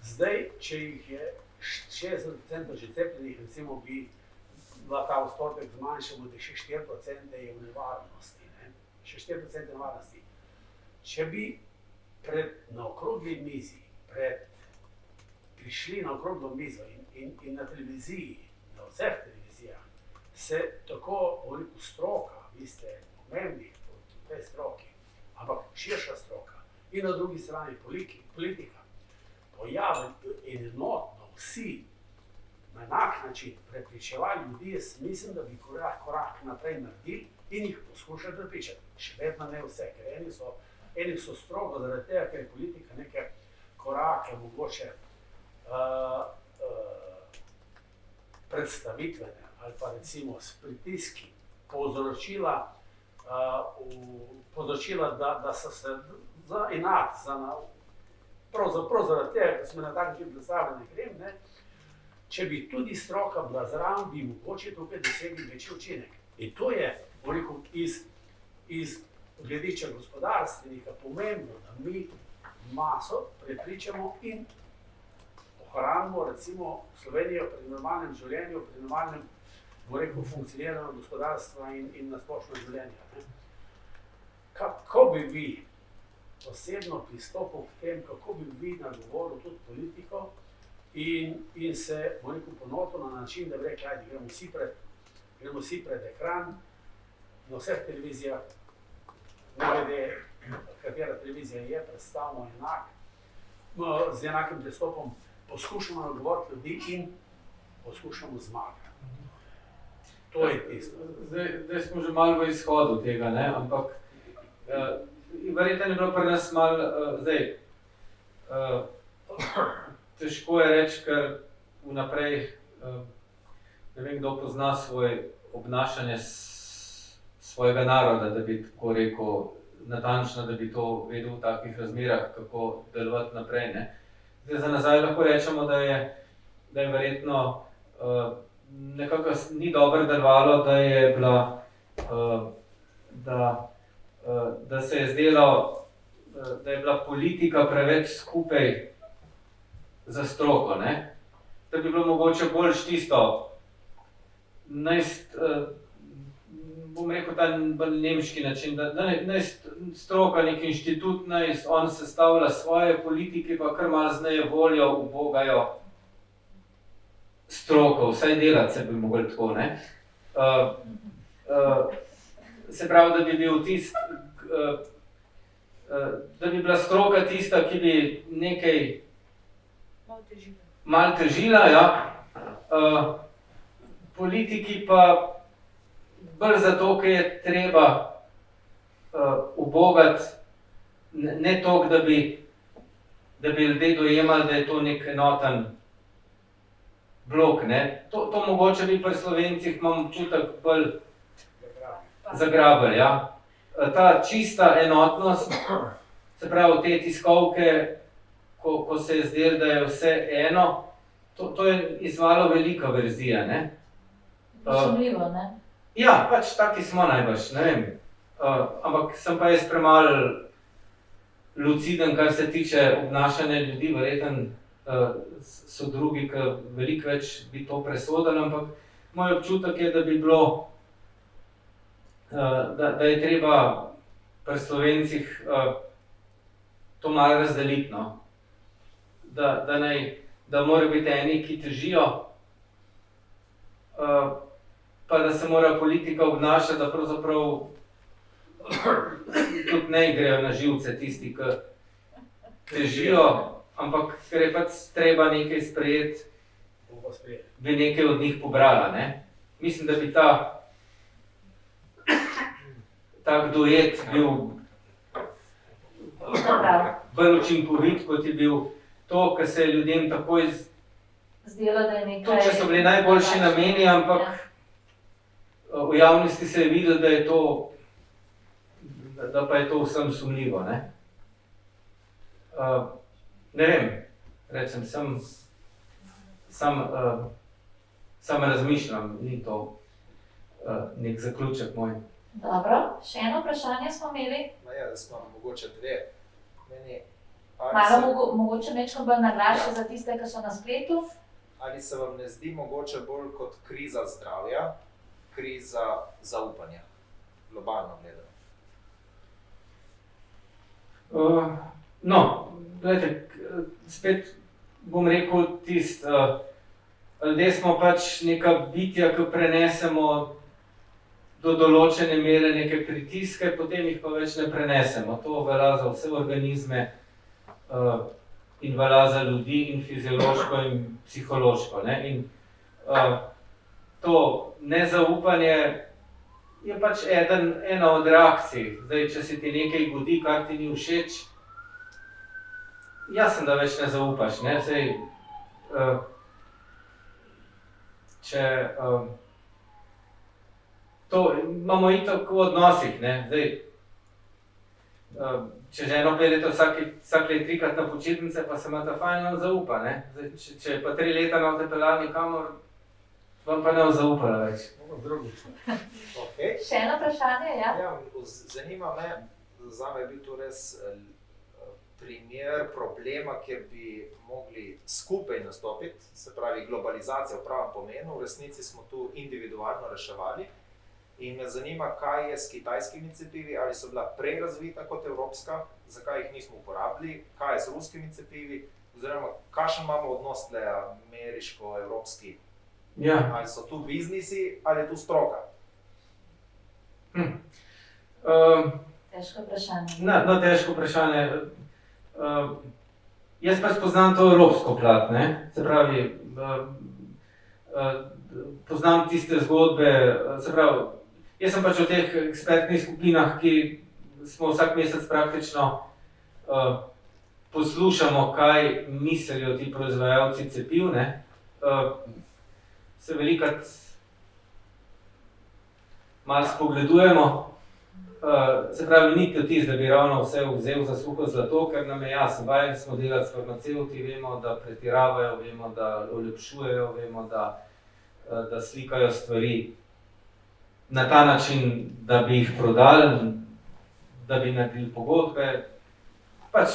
Zdaj, če jih je 60% že cepljenih, recimo bi bila ta odstotek zmanjšamo, da še 4% je v nevarnosti. Še 4% nevarnosti. Če bi na okrogli mizi, prišli na okroglo mizo in na televiziji, na vseh televizijah, se tako veliko stroka, vi ste pomembni v tej stroki, ampak širša stroka in na drugi strani politika, pojavili in enotno vsi na enak način prepričevali ljudi, jaz mislim, da bi korak naprej naredili in jih poskušali prepričati. Še vedno ne vse, ker eni so strogo zaradi tega, ker je politika neke korake mogoče predstavitvene ali pa recimo s pritiski povzročila, da so se za inat, pravzaprav zaradi tega, ker smo na tak način predstavljeni grem, če bi tudi stroka bila zraven, bi mogoče tukaj dosegli večji učinek. In to je veliko iz gledišča gospodarstvenika pomembno, da mi maso prepričamo in ohranimo recimo Slovenijo pri normalnem življenju, pri normalnem, bo rekel, funkcioniranju gospodarstva in na splošno življenja. Ne? Kako bi vi osebno pristopil k tem, kako bi vi nagovoril tudi politiko in se, bo rekel, ponotil na način, da bi rekli, ajde, gremo vsi pred ekran, na vseh televizijah, ne glede, katera televizija je, predstavimo enak, z enakim pristopom, poskušamo nagovoriti ljudi in poskušamo zmagati. To je tisto. Zdaj smo že malo v izhodu tega, ne? Ampak verjetno je bilo pri nas malo, težko je reči, ker vnaprej ne vem, kdo pozna svoje obnašanje svojega naroda, da bi tako rekel natančno, da bi to vedel v takih razmerah, kako delovati naprej. Ne? Zdaj za nazaj lahko rečemo, da je verjetno nekako ni dobro delovalo, da je bila, da se je zdelo, da je bila politika preveč skupaj za stroko, ne? Da bi bilo mogoče boljš tisto, bom rekel ta nemški način, da naj stroka, nek inštitut, naj on sestavlja svoje politike, pa kar malo z nejevoljo ubogajo stroko, vsaj delati se bi mogli tako, ne? Se pravi, da bi bil da bi bila stroka tista, ki bi nekaj malo težila, ja. Politiki pa bolj zato, ker je treba ubogati, ne toliko, da bi ljudje dojemali, da je to nek enoten blok, ne. To mogoče bi pri Slovencih, imam občutek, bolj zagrabili, ja. Ta čista enotnost, se pravi te tiskovke, ko se je zdelo, da je vse eno, to je izvalo velika verzija, ne. Sumljivo, ne? Ja, pač taki smo najbrž, ne vem. Ampak sem pa jaz premalo luciden, kar se tiče obnašanja ljudi, verjetno so drugi, ki veliko več bi to presodili, ampak moj občutek je, da bi bilo, da je treba pri Slovencih to malo razdeliti, no. Da mora biti eni, ki težijo, pa da se mora politika obnašati, da pravzaprav tudi ne grejo na živce tisti, ki težijo, ampak ker je pač treba nekaj sprejeti, bi nekaj od njih pobrala, ne. Mislim, da bi tak duet bil bolj učinkovit, kot je bil to, ker se je ljudem takoj zdelo, da je nekaj... Tudi če so bili najboljši nameni, ampak v javnosti se je videlo, da je to, da pa je to vsem sumljivo, ne. Ne vem, rečem, sam razmišljam, ni to nek zaključek moj. Dobro, še eno vprašanje smo imeli. Ja, da smo mogoče dve. Mogoče nekaj bolj naglašati za tiste, ki so na spletu. Ali se vam ne zdi mogoče bolj kot kriza zdravja, kriza zaupanja, globalno gledano? No, gledajte, spet bom rekel ljudje smo pač neka bitja, ki prenesemo do določene mere neke pritiske, potem jih pa več ne prenesemo. To velja za vse organizme in velja za ljudi in fiziološko in psihološko, ne. In to nezaupanje je pač ena od reakcij. Zdaj, če se ti nekaj godi, kar ti ni všeč, jasno, da več ne zaupaš, ne. Zdaj, to imamo itak v odnosih, ne. Zdaj, če ženo peljete vsak let 3-krat na počitnice, pa se imate fajn, vam zaupa, ne. Zdaj, če pa 3 leta ne boste peljali nikamor, vam pa ne bo zaupala več. Okay. Še eno vprašanje, ja? Ja, zanima me, zame je bil to res primer problema, kjer bi mogli skupaj nastopiti, se pravi globalizacija v pravem pomenu, v resnici smo tu individualno reševali. In me zanima, kaj je s kitajskimi cepivi, ali so bila prej razvita kot evropska, zakaj jih nismo uporabili, kaj je z ruskimi cepivi, oziroma kakšen imamo odnos tle ameriško-evropski. Ja. Ali so tu biznisi ali je tu stroka? Težko vprašanje. No, težko vprašanje. Jaz pač poznam to evropsko plat, ne? Se pravi, poznam tiste zgodbe, se pravi, jaz sem pač v teh ekspertnih skupinah, ki smo vsak mesec praktično poslušamo, kaj mislijo ti proizvajalci cepiv, ne? Se velikokrat malo spogledujemo. Se pravi, ni to tisto, da bi ravno vse vzel za suho zlato, ker nam je jasno, vajeni smo delati s farmacevti, vemo, da pretiravajo, vemo, da olepšujejo, vemo, da slikajo stvari na ta način, da bi jih prodali, da bi naredili pogodbe. Pač,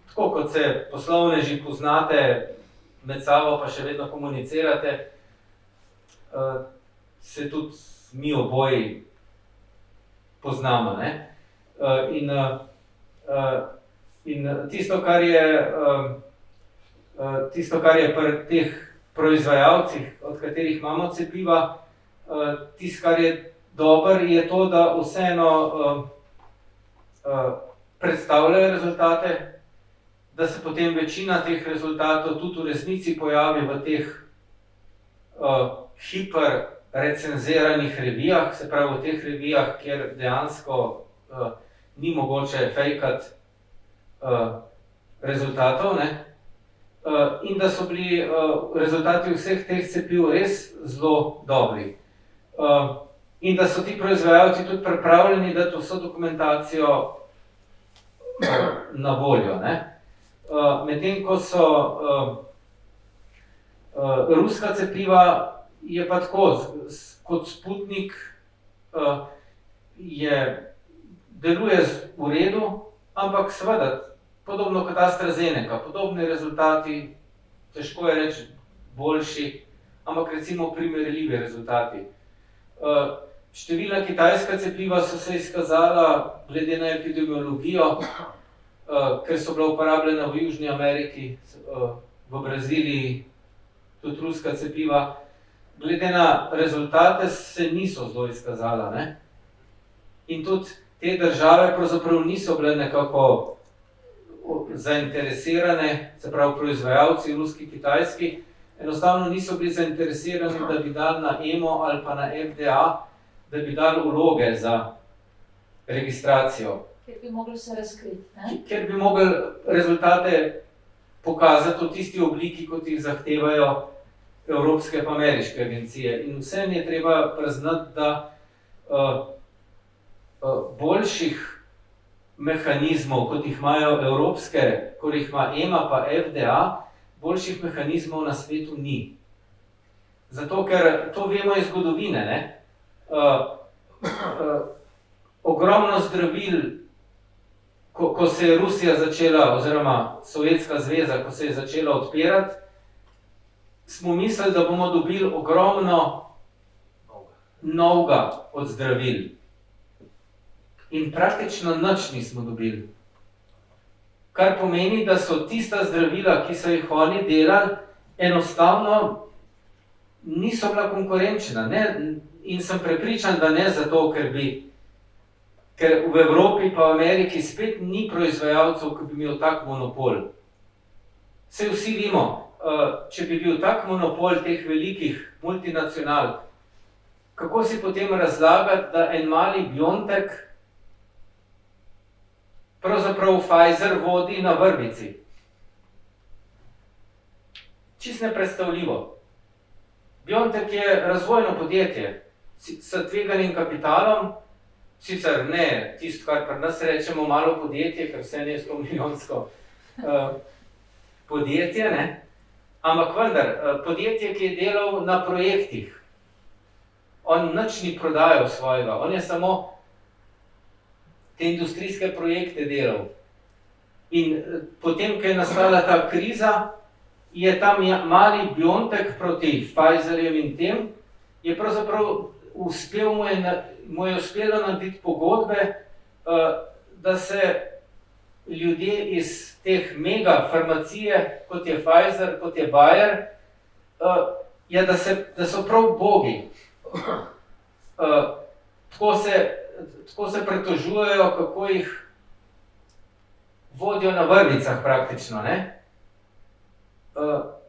tako kot se poslovneži poznate, med sabo pa še vedno komunicirate, se tudi mi oboji poznamo, ne? In tisto, kar je pri teh proizvajalcih, od katerih imamo cepiva, tisto, kar je dobro, je to, da vseeno predstavljajo rezultate, da se potem večina teh rezultatov tudi v resnici pojavi v teh hiperrecenziranih revijah, se pravi v teh revijah, kjer dejansko ni mogoče fejkati rezultatov, ne? In da so bili rezultati vseh teh cepiv res zelo dobri. In da so ti proizvajalci tudi pripravljeni dati vso dokumentacijo na voljo, ne? Medtem ko so ruska cepiva, je pa tako, kot Sputnik deluje v redu, ampak seveda, podobno kot AstraZeneca, podobni rezultati, težko je reči boljši, ampak recimo primerljivi rezultati. Številna kitajska cepiva so se izkazala, glede na epidemiologijo, ker so bila uporabljena v Južni Ameriki, v Braziliji, tudi ruska cepiva, glede na rezultate se niso zelo izkazala, ne? In tudi te države pravzaprav niso bile nekako zainteresirane, se pravi proizvajalci ruski, kitajski, enostavno niso bili zainteresirani, da bi dali na EMO ali pa na FDA, da bi dali vloge za registracijo. Ker bi mogli se razkriti, ne? Ker bi mogli rezultate pokazati v tisti obliki, kot jih zahtevajo evropske pa ameriške agencije. In vsem je treba priznati, da boljših mehanizmov, kot jih imajo evropske, kot jih ima EMA pa FDA, boljših mehanizmov na svetu ni. Zato, ker to vemo iz zgodovine, ne? Ogromno zdravil, ko se je Rusija začela, oziroma Sovjetska zveza, ko se je začela odpirati, smo mislili, da bomo dobili ogromno novega od zdravil. In praktično nič nismo dobili. Kar pomeni, da so tista zdravila, ki so jih oni delali, enostavno niso bila konkurenčna. Ne? In sem prepričan, da ne zato, ker v Evropi pa v Ameriki spet ni proizvajalcev, ki bi imel tak monopol. Saj vsi vemo, če bi bil tak monopol teh velikih multinacionalk, kako si potem razlagati, da en mali BioNTech pravzaprav Pfizer vodi na vrvici? Čisto nepredstavljivo. BioNTech je razvojno podjetje s tveganim kapitalom, sicer ne tisto, kar pri nas rečemo malo podjetje, ker vse ne je 100-milijonsko podjetje, ne? Ampak vendar, podjetje, ki je delal na projektih, on nič ni prodajal svojega, on je samo te industrijske projekte delal. In potem, ko je nastala ta kriza, je ta mali BioNTech proti Pfizerjem in tem, je pravzaprav mu je uspelo narediti pogodbe, da se ljudje iz teh mega farmacije, kot je Pfizer, kot je Bayer, da so prav bogi. Tako se pritožujejo, kako jih vodijo na vrvicah praktično, ne?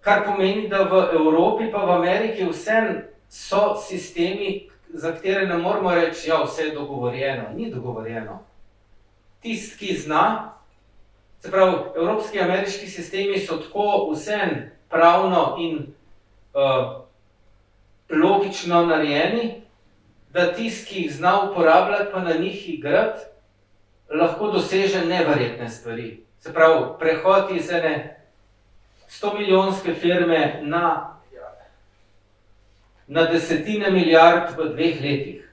Kar pomeni, da v Evropi pa v Ameriki vseeno so sistemi, za katere ne moramo reči, ja, vse je dogovorjeno. Ni dogovorjeno. Tisti, ki zna, se pravi, evropski in ameriški sistemi so tako vseeno pravno in logično narejeni, da tisti, ki jih zna uporabljati, pa na njih igrati, lahko doseže neverjetne stvari. Se pravi, prehod iz ene 100-milijonske firme na desetine milijard v 2 letih.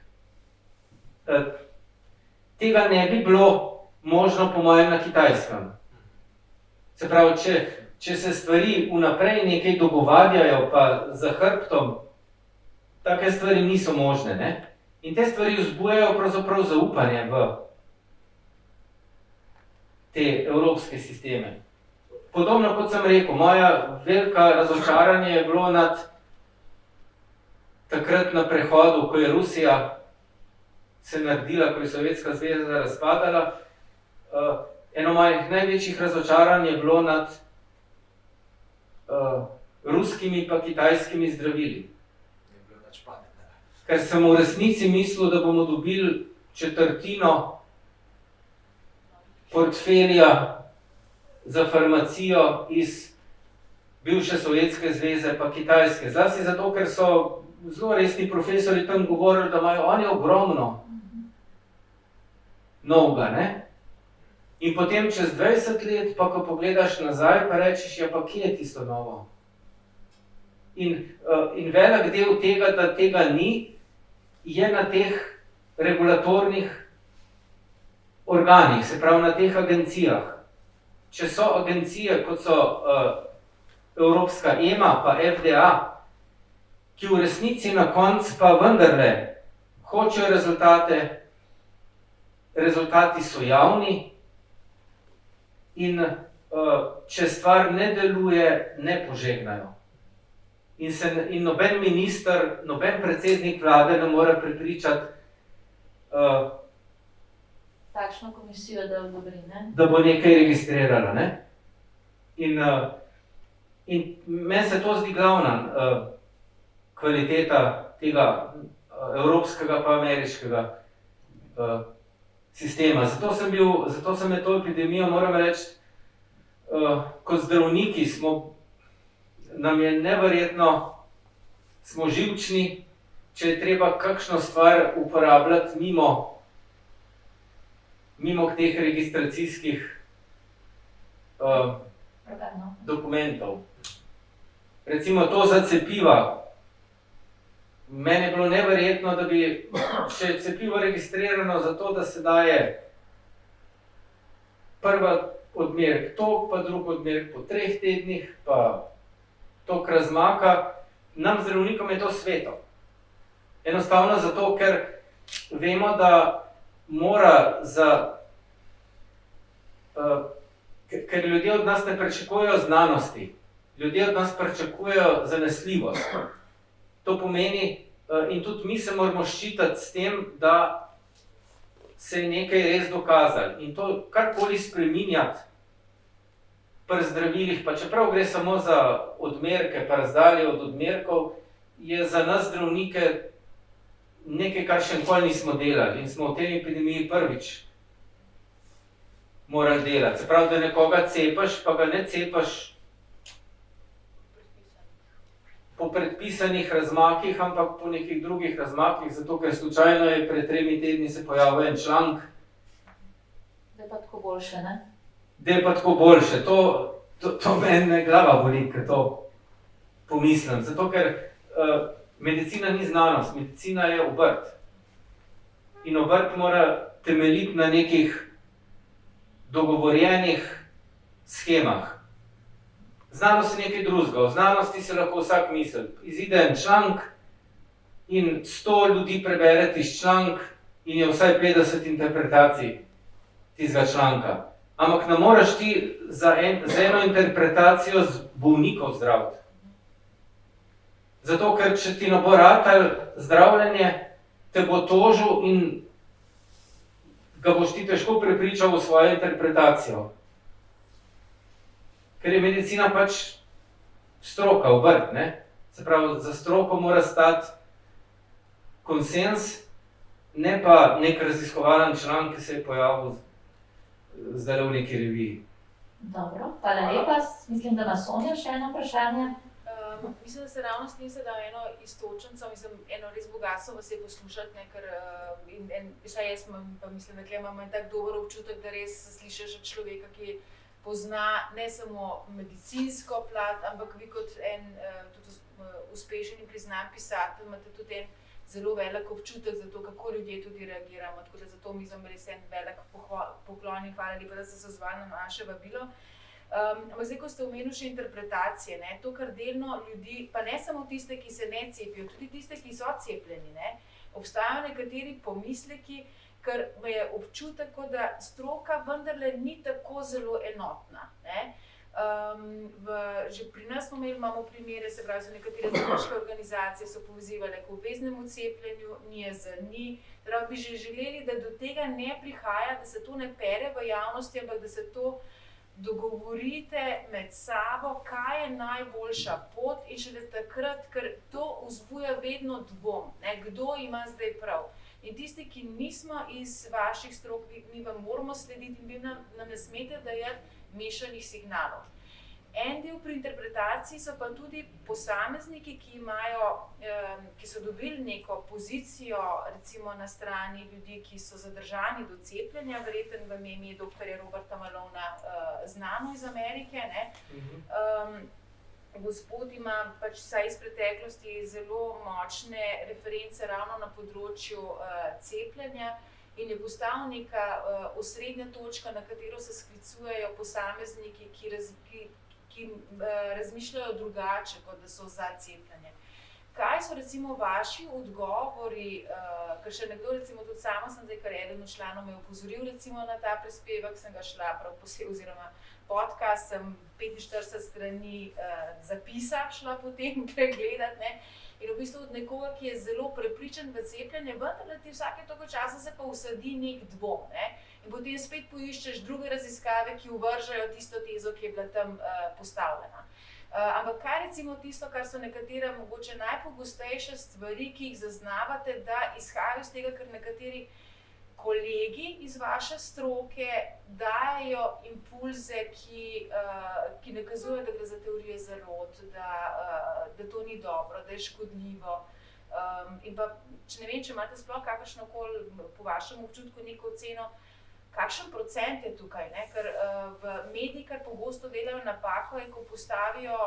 Tega ne bi bilo možno, po mojem, na Kitajskem. Se pravi, če se stvari vnaprej nekaj dogovarjajo, pa za hrbtom, take stvari niso možne, ne? In te stvari vzbujajo pravzaprav zaupanje v te evropske sisteme. Podobno kot sem rekel, moja velika razočaranje je bilo takrat na prehodu, ko je Rusija se naredila, ko je Sovjetska zveza razpadala. Eno mojih največjih razočaranj je bilo nad ruskimi pa kitajskimi zdravili. Ker sem v resnici mislil, da bomo dobili četrtino portfelja za farmacijo iz bivše Sovjetske zveze pa Kitajske. Zlasti zato, ker so zelo resni profesori tam govorili, da imajo oni ogromno novega, ne? In potem čez 20 let, pa ko pogledaš nazaj, pa rečeš, ja, pa kje je tisto novo? In velik del tega, da tega ni, je na teh regulatornih organih, se pravi na teh agencijah. Če so agencije, kot so Evropska EMA pa FDA, ki v resnici na koncu pa vendarle hočejo rezultate, rezultati so javni in če stvar ne deluje, ne požegnajo. In noben minister, noben predsednik vlade ne more prepričati, Takšno komisijo, da odobri, ne? Da bo nekaj registrirala, ne? In meni se to zdi glavna kvaliteta tega evropskega pa ameriškega sistema. Zato sem med to epidemijo, moram reči, kot zdravniki nam je neverjetno, smo živčni, če je treba kakšno stvar uporabljati mimo teh registracijskih dokumentov. Recimo to za cepiva. Meni je bilo neverjetno, da bi še cepivo registrirano za to, da se daje prva odmerek tok, pa drug odmerek po 3 tednih, pa tok razmaka. Nam zdravnikom je to sveto. Enostavno zato, ker vemo, da mora ker ljudje od nas ne pričakujejo znanosti, ljudje od nas pričakujejo zanesljivost. To pomeni, in tudi mi se moramo ščititi s tem, da se je nekaj res dokazalo. In to karkoli spreminjati pri zdravilih, pa čeprav gre samo za odmerke, pa razdalje od odmerkov, je za nas zdravnike nekaj, kar še nikoli nismo delali in smo v tej epidemiji prvič morali delati. Se pravi, da nekoga cepaš, pa ga ne cepaš po predpisanih razmakih, ampak po nekih drugih razmakih, zato ker slučajno je pred 3 tedni se pojavil en članek. Da je pa tako boljše, ne? Da je pa tako boljše. To mene glava boli, ker to pomislim. Zato ker medicina ni znanost, medicina je obrt. In obrt mora temeljiti na nekih dogovorjenih schemah. Znanost je nekaj drugega, v znanosti se lahko vsak misli. Izide en članek in 100 ljudi prebere tisti članek in je vsaj 50 interpretacij tistega članka. Ampak ne moreš ti z eno interpretacijo z bolnikov zdraviti. Zato, ker če ti ne bo ratalo zdravljenje, te bo tožil in ga boš ti težko prepričal v svojo interpretacijo. Ker je medicina pač stroka, obrt, ne? Se pravi, za stroko mora stati konsens, ne pa nek raziskovalen članek, ki se je pojavil zdaj v neki reviji. Dobro, hvala lepa. Mislim, da ima Sonja še eno vprašanje. Mislim, da se ravno s tem da eno istočnico, eno res bogatstvo vas je poslušati, ne, ker vsaj jaz mislim, da imam en tak dober občutek, da res slišiš od človeka, ki pozna ne samo medicinsko plat, ampak vi kot en tudi uspešen in priznan pisatelj imate tudi en zelo velik občutek za to, kako ljudje tudi reagiramo. Tako da zato mislim res en velik poklon in hvala lepa, da ste se odzvali na naše vabilo. Ampak zdaj, ko ste omenili še interpretacije, ne, to, kar delno ljudi, pa ne samo tiste, ki se ne cepijo, tudi tiste, ki so cepljeni, ne, obstajajo nekateri pomisleki, ker me je občutek, da stroka vendarle ni tako zelo enotna. Ne. Že pri nas imamo primere, se pravi, nekatere zdravniške organizacije so pozivale k obveznemu cepljenju, NIJZ-ni. Bi že želeli, da do tega ne prihaja, da se to ne pere v javnosti, ampak da se to dogovorite med sabo, kaj je najboljša pot in šele takrat, ker to vzbuja vedno dvom, ne, kdo ima zdaj prav. In tisti, ki nismo iz vaših strok, mi vam moramo slediti in vi nam ne smete dajati mešanih signalov. En del pri interpretaciji so pa tudi posamezniki, ki so dobili neko pozicijo, recimo na strani ljudi, ki so zadržani do cepljenja, verjetno v ime dr. Roberta Malona, znano iz Amerike. Ne? Gospod ima pač vsaj iz preteklosti zelo močne reference ravno na področju cepljenja in je postal neka osrednja točka, na katero se sklicujejo posamezniki, ki razmišljajo drugače, kot da so za cepljenje. Kaj so recimo vaši odgovori, ker še nekdo, recimo tudi sama sem zdaj, kar eden od članov me je opozoril recimo na ta prispevek, sem ga šla prav posebej, oziroma podcast, sem 45 strani zapisa šla potem pregledati, ne? In v bistvu od nekoga, ki je zelo prepričan v cepljenje, vendar ti vsake toliko časa se pa usadi nek dvom, ne? In potem spet poiščeš druge raziskave, ki uvržajo tisto tezo, ki je bila tam postavljena. Ampak kaj recimo tisto, kar so nekatere mogoče najpogostejše stvari, ki jih zaznavate, da izhajajo iz tega, ker nekateri kolegi iz vaše stroke dajejo impulze, ki nakazujejo, da gre za teorije zarot, da to ni dobro, da je škodljivo. In pa, če ne vem, če imate sploh kakršnokoli po vašem občutku neko oceno, kakšen procent je tukaj, ne? Ker v mediji kar pogosto delajo napako in ko postavijo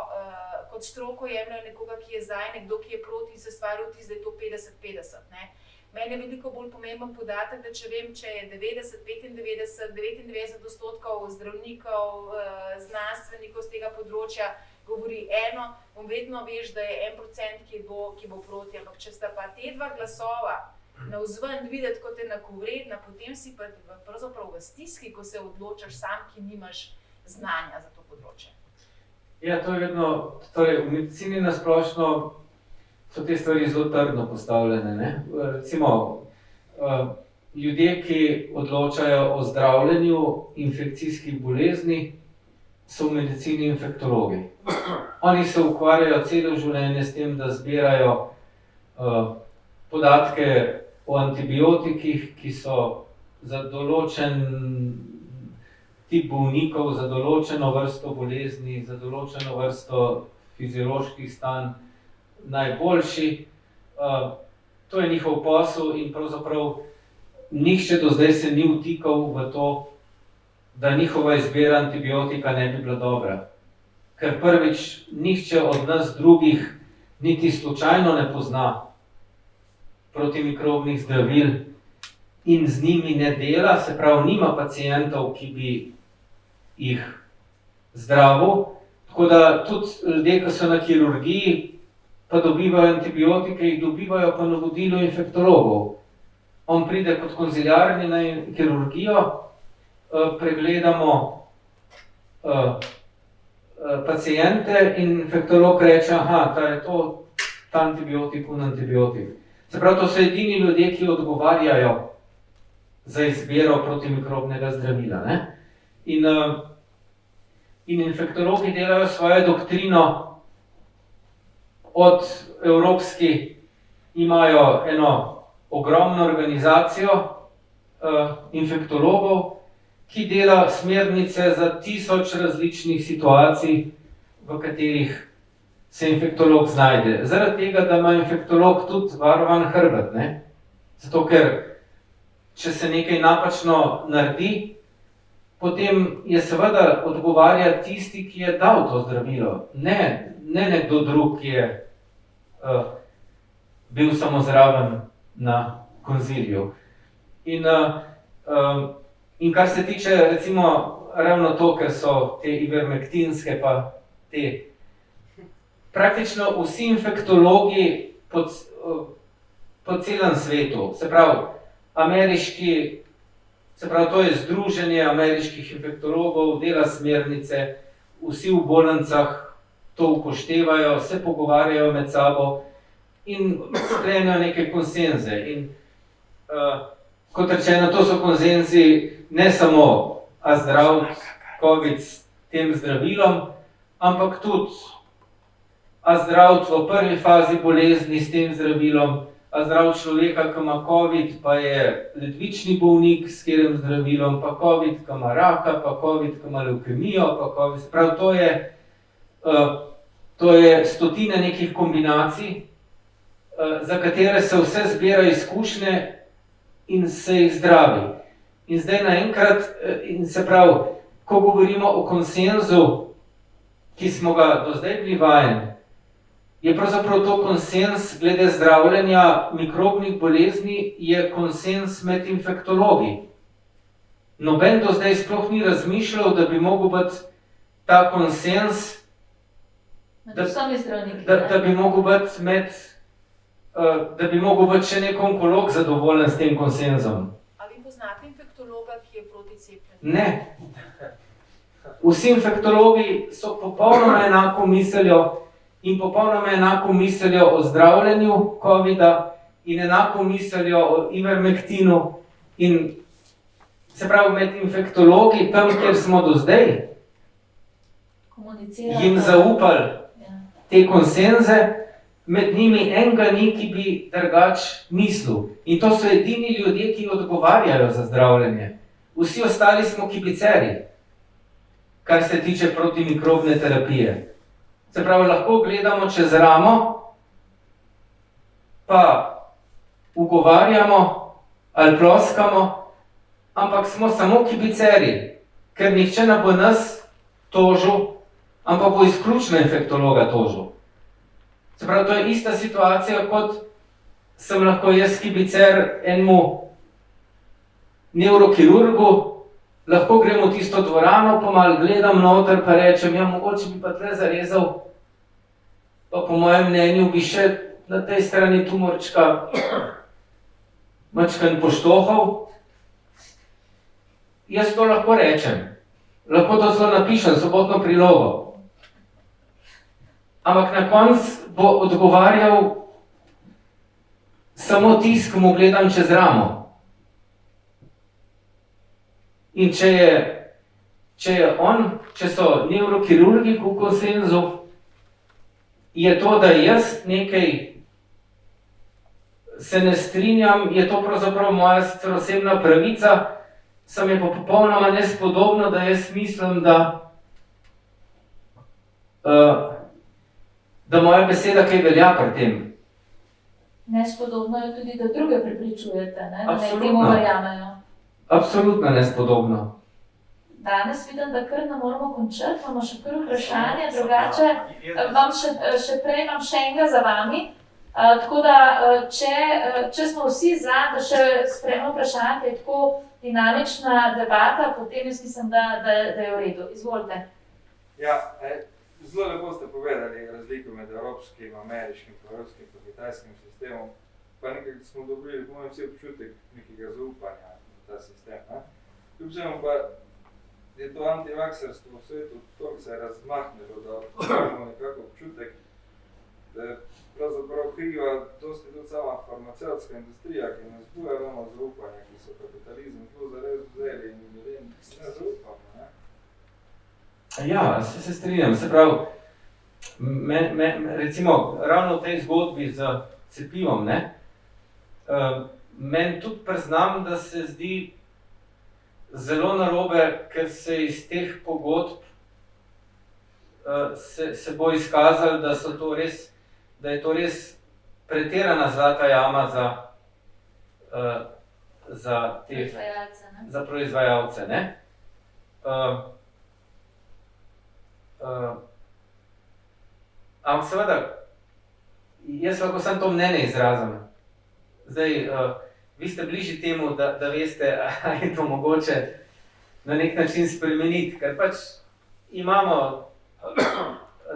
kot stroko jemljajo nekoga, ki je za in nekdo, ki je proti in se stvarijo vtis, da je to 50-50, ne? Meni je veliko bolj pomemben podatek, da če vem, če je 90, 95, 99% zdravnikov, znanstvenikov z tega področja govori eno, vedno veš, da je 1%, ki bo proti, ampak če sta pa te dva glasova navzven videti kot enakovredna, potem si pa pravzaprav v stiski, ko se odločaš sam, ki nimaš znanja za to področje. Ja, to je vedno, torej v medicini nasplošno so te stvari zelo trdno postavljene, ne? Recimo, ljudje, ki odločajo o zdravljenju infekcijskih bolezni, so v medicini infektologi. Oni se ukvarjajo celo življenje s tem, da zbirajo podatke o antibiotikih, ki so za določen tip bolnikov, za določeno vrsto bolezni, za določeno vrsto fizioloških stanj najboljši. To je njihov posel in pravzaprav nihče do zdaj se ni vtikal v to, da njihova izbira antibiotika ne bi bila dobra. Ker prvič, nihče od nas drugih niti slučajno ne pozna protimikrobnih zdravil in z njimi ne dela, se pravi, nima pacientov, ki bi jih zdravil. Tako da tudi ljudje, ki so na kirurgiji, pa dobivajo antibiotike, jih dobivajo po navodilu infektologov. On pride kot konziliarni na kirurgijo, pregledamo paciente in infektolog reče, aha, ta je to, ta antibiotik, un antibiotik. Se pravi, to so edini ljudje, ki odgovarjajo za izbiro protimikrobnega zdravila. Ne? In infektologi delajo svojo doktrino od evropski, imajo eno ogromno organizacijo infektologov, ki dela smernice za 1000 različnih situacij, v katerih se infektolog znajde. Zaradi tega, da ima infektolog tudi varovan hrbet, ne? Zato ker, če se nekaj napačno naredi, potem je seveda odgovarja tisti, ki je dal to zdravilo. Ne nekdo drug, ki je bil samo zraven na konziliju. In kar se tiče, recimo, ravno to, ker so te ivermektinske pa te, praktično vsi infektologi po celem svetu, se pravi, to je združenje ameriških infektologov, dela smernice, vsi v bolnicah to upoštevajo, se pogovarjajo med sabo in sklenijo neke konsenze. In kot rečeno, to so konsenzi ne samo a zdrav COVID s tem zdravilom, ampak tudi a zdrav v prvi fazi bolezni s tem zdravilom, a zdrav človeka, ki ima COVID, pa je ledvični bolnik s katerim zdravilom, pa COVID, ki ima raka, pa COVID, ki ima levkemijo, pa COVID. Prav to je stotine nekih kombinacij, za katere se vse zbira izkušnje in se jih zdravi. In zdaj naenkrat, in se pravi, ko govorimo o konsenzu, ki smo ga do zdaj bili vajeni, je pravzaprav to konsens glede zdravljenja mikrobnih bolezni, je konsens med infektologi. Noben do zdaj sploh ni razmišljal, da bi mogel biti ta konsens, da bi mogel biti še nek onkolog zadovoljen s tem konsenzom. A vi poznate infektologa, ki je proti cepljenju? Ne. Vsi infektologi so popolnoma enako mislijo in popolnoma enako mislijo o zdravljenju COVID-a in enako mislijo o ivermektinu. In se pravi, med infektologi, tam, kjer smo do zdaj, jim zaupali te konsenze, med njimi enega ni, ki bi drugač mislil. In to so edini ljudje, ki odgovarjajo za zdravljenje. Vsi ostali smo kibiceri, kar se tiče protimikrobne terapije. Se pravi, lahko gledamo čez ramo, pa ugovarjamo ali ploskamo, ampak smo samo kibiceri, ker nihče ne bo nas tožil, ampak bo izključno infektologa tožil. Se pravi, to je ista situacija, kot sem lahko jaz kibicer enemu neurokirurgu, lahko grem v tisto dvorano, pa malo gledam noter, pa rečem, ja, mogoče bi pa tle zarezal, pa po mojem mnenju bi še na tej strani tumorčka mačkan poštohal. Jaz to lahko rečem, lahko to zelo napišem, sobotno prilogo. Ampak na koncu bo odgovarjal samo tisti, ki mu gledam čez ramo. In če so neurokirurgi v konsenzu, je to, da jaz nekaj se ne strinjam, je to pravzaprav moja sicer osebna pravica, sem je pa popolnoma nespodobno, da jaz mislim, da moja beseda kaj velja pri tem. Nespodobno je tudi, da druge prepričujete, ne? Da Absolutno. ne temu verjamejo. Absolutno nespodobno. Danes vidim, da kar ne moramo končati, imamo še kar vprašanje, drugače še prej imam še enega za vami. Tako da, če smo vsi za, da še sprejmemo vprašanje, ker je tako dinamična debata, potem jaz mislim, da je v redu. Izvolite. Ja, zelo lepo ste povedali razliko med evropskim, ameriškim, evropskim in kitajskim sistemom. Pa nekako smo dobili, po mojem, vsi občutek nekega zaupanja v ta sistem. Kljub vsemu pa je to antivakserstvo v svetu toliko se razmahnilo, da imamo nekako občutek, da je pravzaprav kriva dosti tudi sama farmacevtska industrija, ki ne zbuja ravno zaupanja, ki so kapitalizem zelo zares vzeli in ljudem ne zaupamo. Ja, se strinjam. Se pravi, recimo, ravno v tej zgodbi z cepivom, meni tudi priznam, da se zdi zelo narobe, ker se iz teh pogodb se bo izkazalo, da je to res pretirana zlata jama za proizvajalce. Ampak seveda, jaz lahko samo to mnenje izrazim. Zdaj, vi ste bližji temu, da veste, ali je to mogoče na nek način spremeniti, ker pač imamo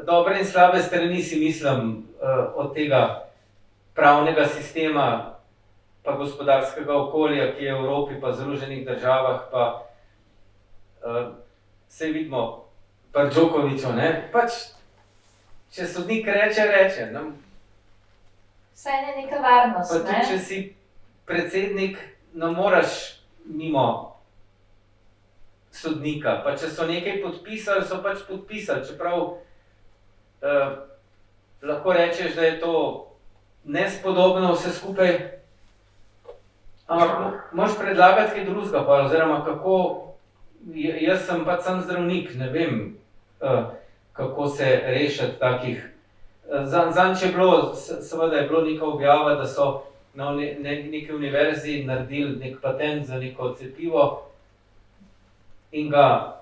dobre in slabe strani, si mislim, od tega pravnega sistema pa gospodarskega okolja, ki je v Evropi pa v Združenih državah, pa saj vidimo pri Djokoviću, pač, če sodnik reče. Saj ne neka varnost, pa tudi, če si predsednik, ne moraš mimo sodnika. Pa če so nekaj podpisali, so pač podpisali. Čeprav lahko rečeš, da je to nespodobno vse skupaj, ampak moraš predlagati kaj drugega, oziroma kako, jaz sem pač sam zdravnik, ne vem, kako se rešiti takih. Zanj je bilo, seveda je bilo neka objava, da so na neki univerzi naredili nek patent za neko cepivo in ga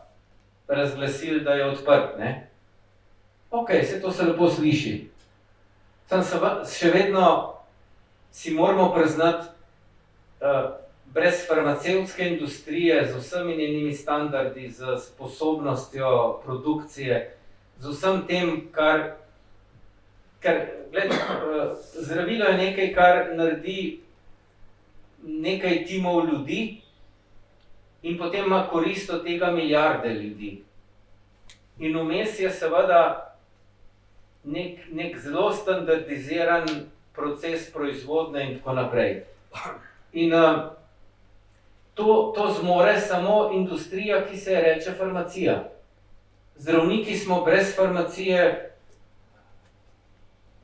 razglasili, da je odprt. Ok, vse to se lepo sliši. Še vedno si moramo priznati, brez farmacevtske industrije, z vsemi njenimi standardi, z sposobnostjo produkcije, z vsem tem, zdravilo je nekaj, kar naredi nekaj timov ljudi in potem ima korist od tega milijarde ljudi. In vmes je seveda nek zelo standardiziran proces proizvodnje in tako naprej. In to zmore samo industrija, ki se reče farmacija. Zdravniki smo brez farmacije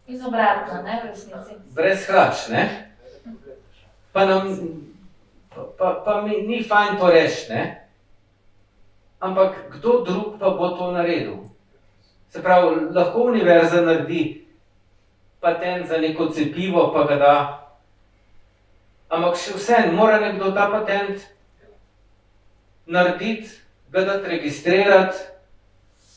izobratno, v resnici. Brez hlač, Pa mi ni fajn to reči, ampak kdo drug pa bo to naredil? Se pravi, lahko univerza naredi patent za neko cepivo, pa ga da, ampak še vseeno mora nekdo ta patent narediti, ga dati registrirati,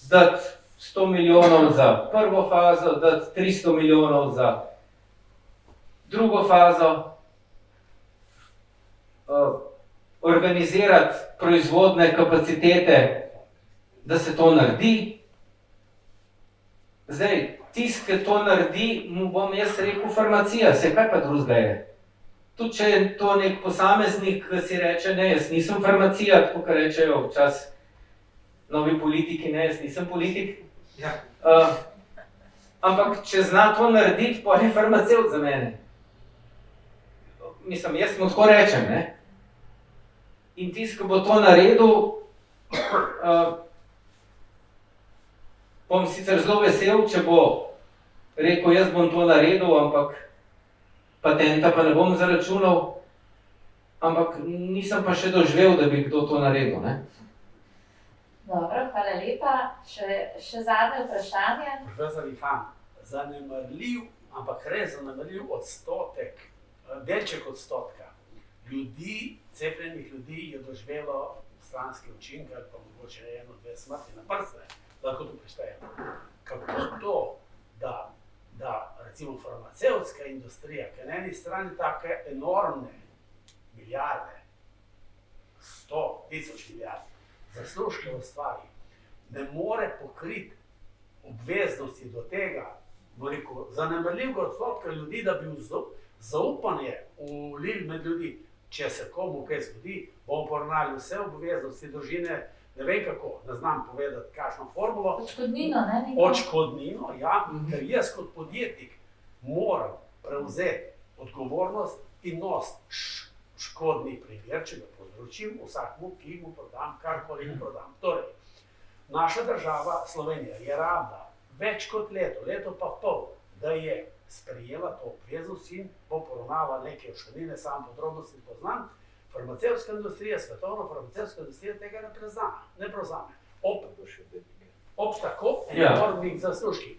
dati 100 milijonov za prvo fazo, dati 300 milijonov za drugo fazo, organizirati proizvodne kapacitete, da se to naredi. Zdaj, tisti, ki to naredi, mu bom jaz rekel farmacija, se kaj pa drugega je. Tudi če je to nek posameznik, ki si reče, ne, jaz nisem farmacija, tako kot rečejo včasih novi politiki, ne, jaz nisem politik. Ampak, če zna to narediti, pa je farmacevt za mene. Mislim, jaz mu tako rečem, In tisti, ki bo to naredil, bom sicer zelo vesel, če bo rekel, jaz bom to naredil, ampak patenta pa ne bom zaračunal, ampak nisem pa še doživel, da bi kdo to naredil, Dobro, hvala lepa. Še zadnje vprašanje. Profesor Ihan, zanemarljiv, ampak res zanemarljiv odstotek, delček odstotka ljudi, cepljenih ljudi je doživelo stranske učinke ali pa mogoče 1-2 smrti na prste, lahko to preštejemo. Kako to, da recimo farmacevtska industrija, ki na eni strani take enormne milijarde, 100, 1000 milijard, zaslužke ustvari, ne more pokriti obveznosti do tega, zanemarljivega odstotka ljudi, da bi zaupanje ulili med ljudi. Če se komu kaj zgodi, bomo poravnali vse obveznosti družine, ne vem kako, ne znam povedati, kakšno formulo. Odškodnino, ne? Odškodnino, ja, ker jaz kot podjetnik moram prevzeti odgovornost in nositi škodni primer, če ga povzročim vsakmu, ki mu prodam, karkoli mu prodam. Torej, naša država, Slovenija, je rabila več kot leto pa pol, da je sprejela to obveznost in bo poravnala neke odškodnine, sam podrobnosti poznam. Farmacevtska industrija, svetovna farmacevtska industrija tega ne prevzame. Ob tako enormnih zaslužkih.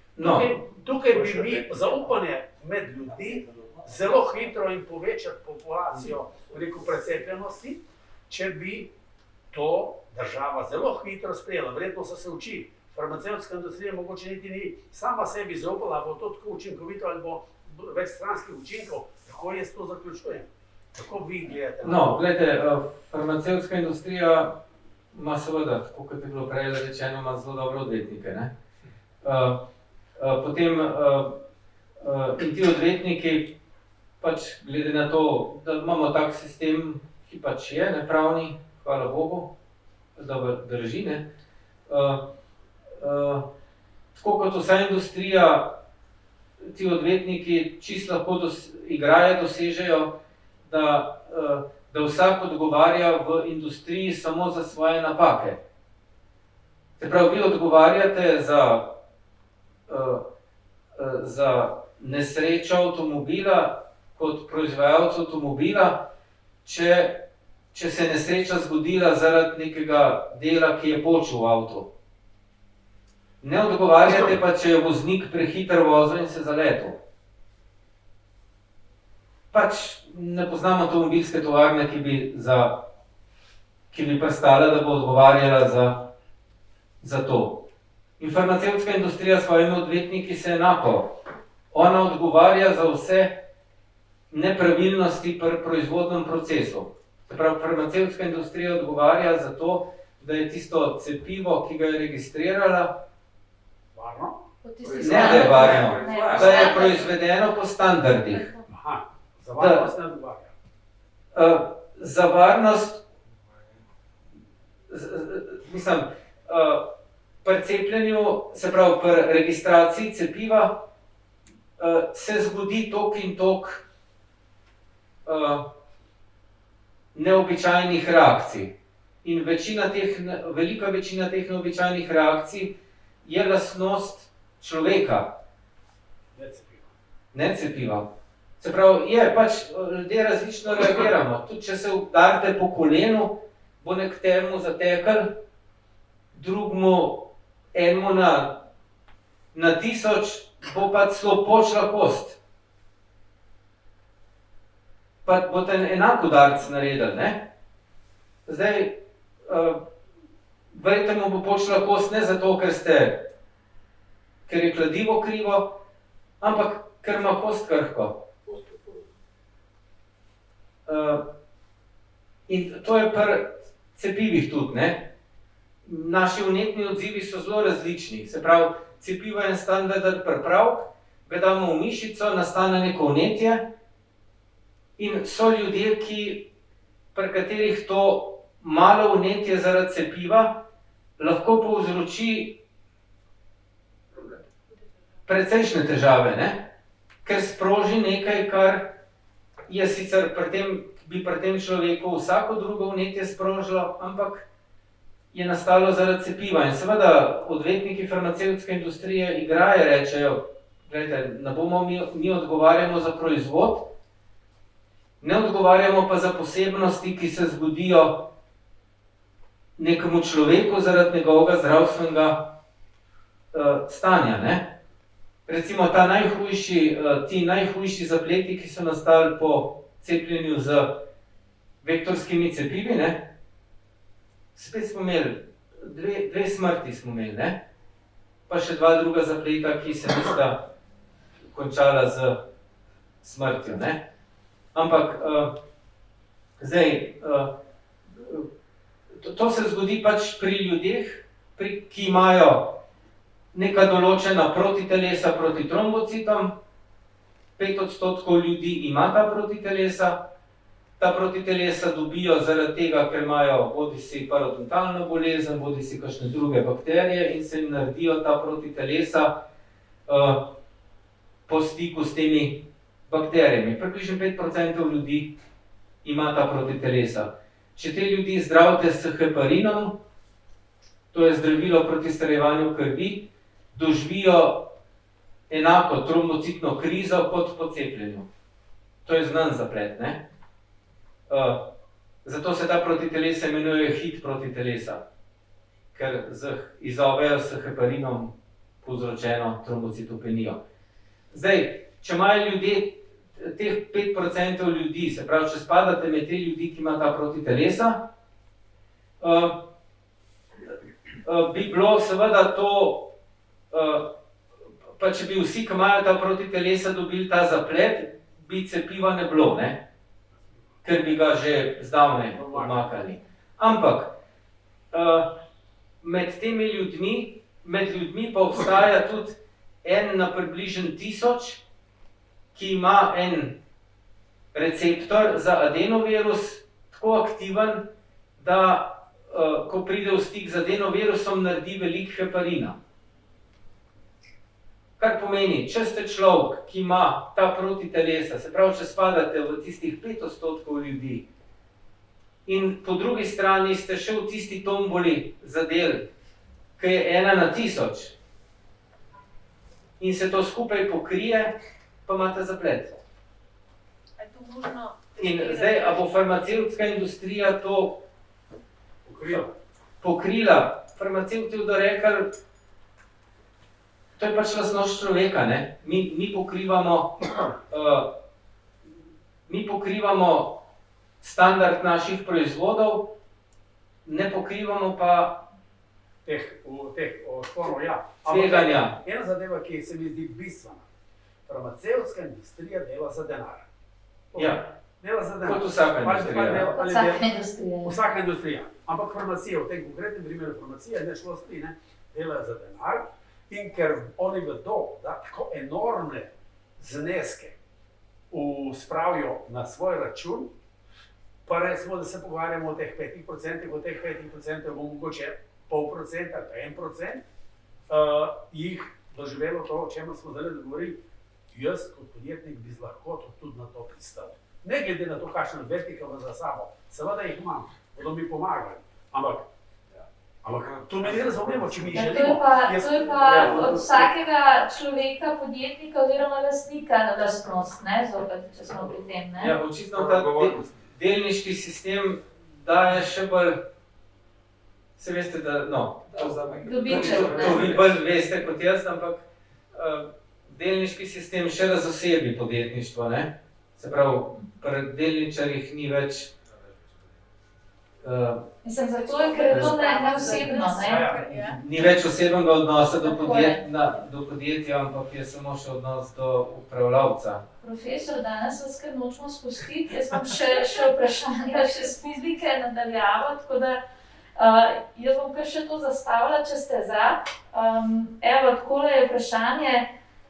Tukaj bi mi zaupanje med ljudi zelo hitro in povečati populacijo precepljenosti, če bi to država zelo hitro sprejela. Verjetno se uči. Farmacevtska industrija mogoče niti ni sama sebi zaupala, bo to tako učinkovito ali bo več stranskih učinkov. Tako jaz to zaključujem. Kako vi gledate? No, gledajte, farmacevtska industrija ima seveda, tako kot je bilo prej rečeno, ima zelo dobre odvetnike. Ne? Potem in ti odvetniki, pač glede na to, da imamo tak sistem, ki pač je nepravni, hvala Bogu, da drži, ne? Tako kot vsa industrija, ti odvetniki čisto lahko igrajo, dosežejo, da vsak odgovarja v industriji samo za svoje napake. Se pravi, vi odgovarjate za nesrečo avtomobila kot proizvajalec avtomobila, če se je nesreča zgodila zaradi nekega dela, ki je počel v avtu. Ne odgovarjate pa, če je voznik prehiter vozil in se zaletel. Pač ne poznam avtomobilske tovarne, ki bi pristala, da bo odgovarjala za to. In farmacevtska industrija s svojimi odvetniki se enako. Ona odgovarja za vse nepravilnosti pri proizvodnem procesu. Se pravi, farmacevtska industrija odgovarja za to, da je tisto cepivo, ki ga je registrirala, varno? Ne, da je varno, da je proizvedeno po standardih. Za varnost ne odgovarja. Za varnost, mislim, pri cepljenju, se pravi pri registraciji cepiva, se zgodi tok in tok neobičajnih reakcij. In velika večina teh neobičajnih reakcij je lastnost človeka. Ne cepiva. Se pravi, ljudje različno reagiramo. Tudi če se udarite po kolenu, bo nekteremu zatekel, drugemu, enemu na 1000, bo pa celo počla kost. Pa boste enak udarc naredili, ne? Zdaj, verjetno mu bo počla kost ne zato, ker je kladivo krivo, ampak ker ima kost krhko. In to je pri cepivih tudi, ne? Naši vnetni odzivi so zelo različni. Se pravi, cepivo je en standard pripravek, ga damo v mišico, nastane neko vnetje in so ljudje, pri katerih to malo vnetje zaradi cepiva lahko povzroči precejšnje težave, ne? Ker sproži nekaj, kar je sicer bi pri tem človeku vsako drugo vnetje sprožilo, ampak je nastalo zaradi cepiva. In seveda odvetniki farmacevtske industrije igrajo, rečejo, gledajte, mi odgovarjamo za proizvod, ne odgovarjamo pa za posebnosti, ki se zgodijo nekemu človeku zaradi njegovega zdravstvenega stanja, ne? Recimo ti najhujši zapleti, ki so nastali po cepljenju z vektorskimi cepivi, ne? Spet smo imeli, dve smrti smo imeli, ne? Pa še 2 druga zapleta, ki se nista končala z smrtjo, ne? Ampak zdaj, to se zgodi pač pri ki imajo neka določena protitelesa proti trombocitom, 5% ljudi ima ta protitelesa. Ta protitelesa dobijo zaradi tega, ker imajo bodisi parodontalno bolezen, bodisi kakšne druge bakterije in se jim naredijo ta protitelesa po stiku s temi bakterijami. Približno 5% ljudi ima ta protitelesa. Če te ljudi zdravite s heparinom, to je zdravilo proti starevanju krvi, doživijo enako trombocitno krizo kot po cepljenju. To je znan zaplet, ne? Zato se ta protitelesa imenujejo hit protitelesa, ker izzovejo s heparinom povzročeno trombocitopenijo. Zdaj, če imajo ljudje, teh 5% ljudi, se pravi, če spadate med te ljudi, ki ima ta protitelesa, bi bilo seveda to, pa če bi vsi, ki imajo ta protitelesa, dobili ta zaplet, bi cepiva ne bilo, ne? Ker bi ga že zdavnaj odmakali. Ampak med temi ljudmi pa obstaja tudi en na približno 1000, ki ima en receptor za adenovirus tako aktiven, da ko pride v stik z adenovirusom, naredi veliko heparina. Kar pomeni, če ste človek, ki ima ta protitelesa, se pravi, če spadate v tistih 5% ljudi in po drugi strani ste še v tisti tomboli zadel, ki je 1 na 1000 in se to skupaj pokrije, pa imate zaplet. A je to možno In testirati? zdaj, a bo farmacevtska industrija to pokrila? Farmacevti bodo rekli, to je pač lastnost človeka, ne? Mi pokrivamo standard naših proizvodov, ne pokrivamo pa tveganja. tveganja. Ena zadeva, ki se mi zdi bistvena. Farmacevtska industrija dela za denar. Ja, Dela za denar. kot vsaka industrija. Kot vsaka industrija. Vsaka industrija. Ampak farmacija, v tem konkretnem primeru farmacija, ne šlosti, ne, delajo za denar. In ker oni vedo, da tako enormne zneske spravijo na svoj račun, pa recimo, da se pogovarjamo o teh 5%, od teh 5% bo mogoče 0,5% ali pa 1%, jih doživelo to, o čemer smo zdaj govorili, jaz kot podjetnik bi z lahkoto tudi na to pristal. Ne glede na to, kakšna vertika ima za sabo, seveda jih imam, bodo mi pomagali, ampak to mi ne razumemo, če mi Ja, želimo. to je pa od vsakega človeka, podjetnika oziroma lastnika lastnost, ne, zopet, če smo pri tem, ne. Ja, očitno ta delniški sistem daje še bolj, se veste, da, no, Dobiček, to vi ne. bolj veste kot jaz, ampak delniški sistem še razosebi podjetništvo, ne? Se pravi, pri delničarjih ni več Mislim, zato je, ker je to neosebno, ne. Ja. ni več osebnega odnosa do, Tako je. do podjetja, ampak je samo še odnos do upravljavca. Profesor, danes vas kar nočemo spustiti, jaz imam še vprašanja, še z fizike nadaljavo, tako da jaz bom kar še to zastavila, če ste za. Evo, takole je vprašanje,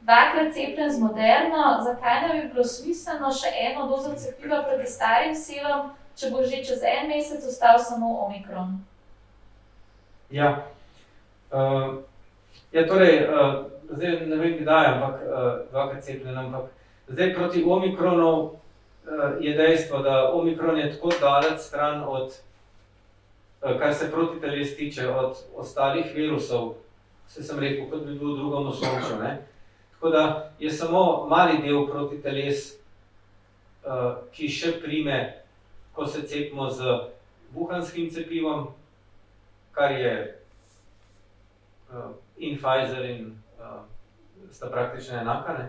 2-krat cepljen z Moderno, zakaj ne bi bilo smiselno še eno dozo cepiva proti starim sevam, če bo že čez 1 mesec ostal samo omikron? Ja, torej, zdaj ne vem kdaj, ampak 2-krat cepljen, ampak zdaj proti omikronu je dejstvo, da omikron je tako daleč stran od, kar se protiteles tiče, od ostalih virusov, sem rekel, kot bi bil v drugem osončju, ne. Tako da je samo mali del protiteles, ki še prime, ko se cepimo z wuhanskim cepivom, kar je in Pfizer in sta praktično enaka, ne.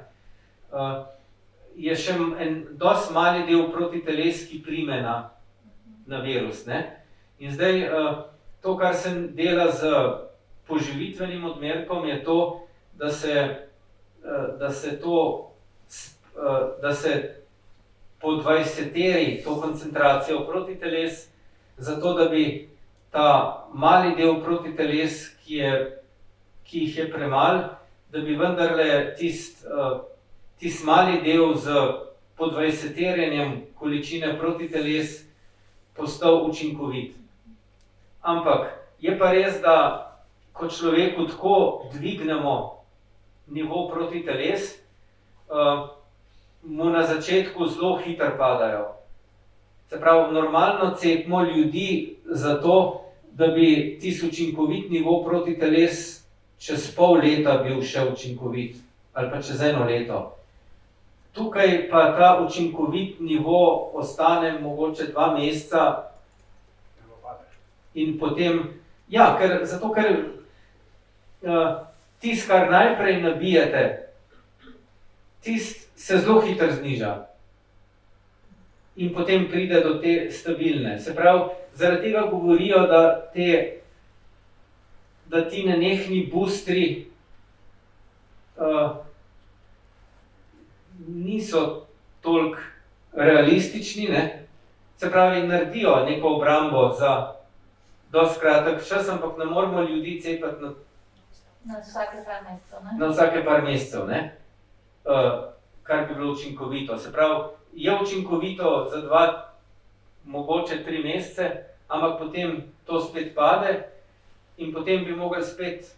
Je še en dosti mali del protiteles, ki prime na virus, ne. In zdaj to, kar se dela z poživitvenim odmerkom, je to, da se podvajseteri to koncentracijo protiteles, zato da bi ta mali del protiteles, ki jih je premalo, da bi vendarle tisti mali del z podvajseterjenjem količine protiteles postal učinkovit. Ampak je pa res, da ko človeku tako dvignemo nivo protiteles, mu na začetku zelo hitro padajo. Se pravi, normalno cepimo ljudi za to, da bi tisti učinkovit nivo protiteles čez pol leta bil še učinkovit, ali pa čez 1 leto. Tukaj pa ta učinkovit nivo ostane mogoče 2 meseca in potem, ja, zato ker tisto, kar najprej nabijete, tisto se zelo hitro zniža in potem pride do te stabilne. Se pravi, zaradi tega govorijo, da ti nenehni boostri niso toliko realistični, ne? Se pravi, naredijo neko obrambo za dosti kratek čas, ampak ne moramo ljudi cepiti Na vsake par mesecev, ne? na vsake par mesecev, ne? Kar bi bilo učinkovito. Se pravi, je učinkovito za 2, mogoče 3 mesece, ampak potem to spet pade in potem bi mogli spet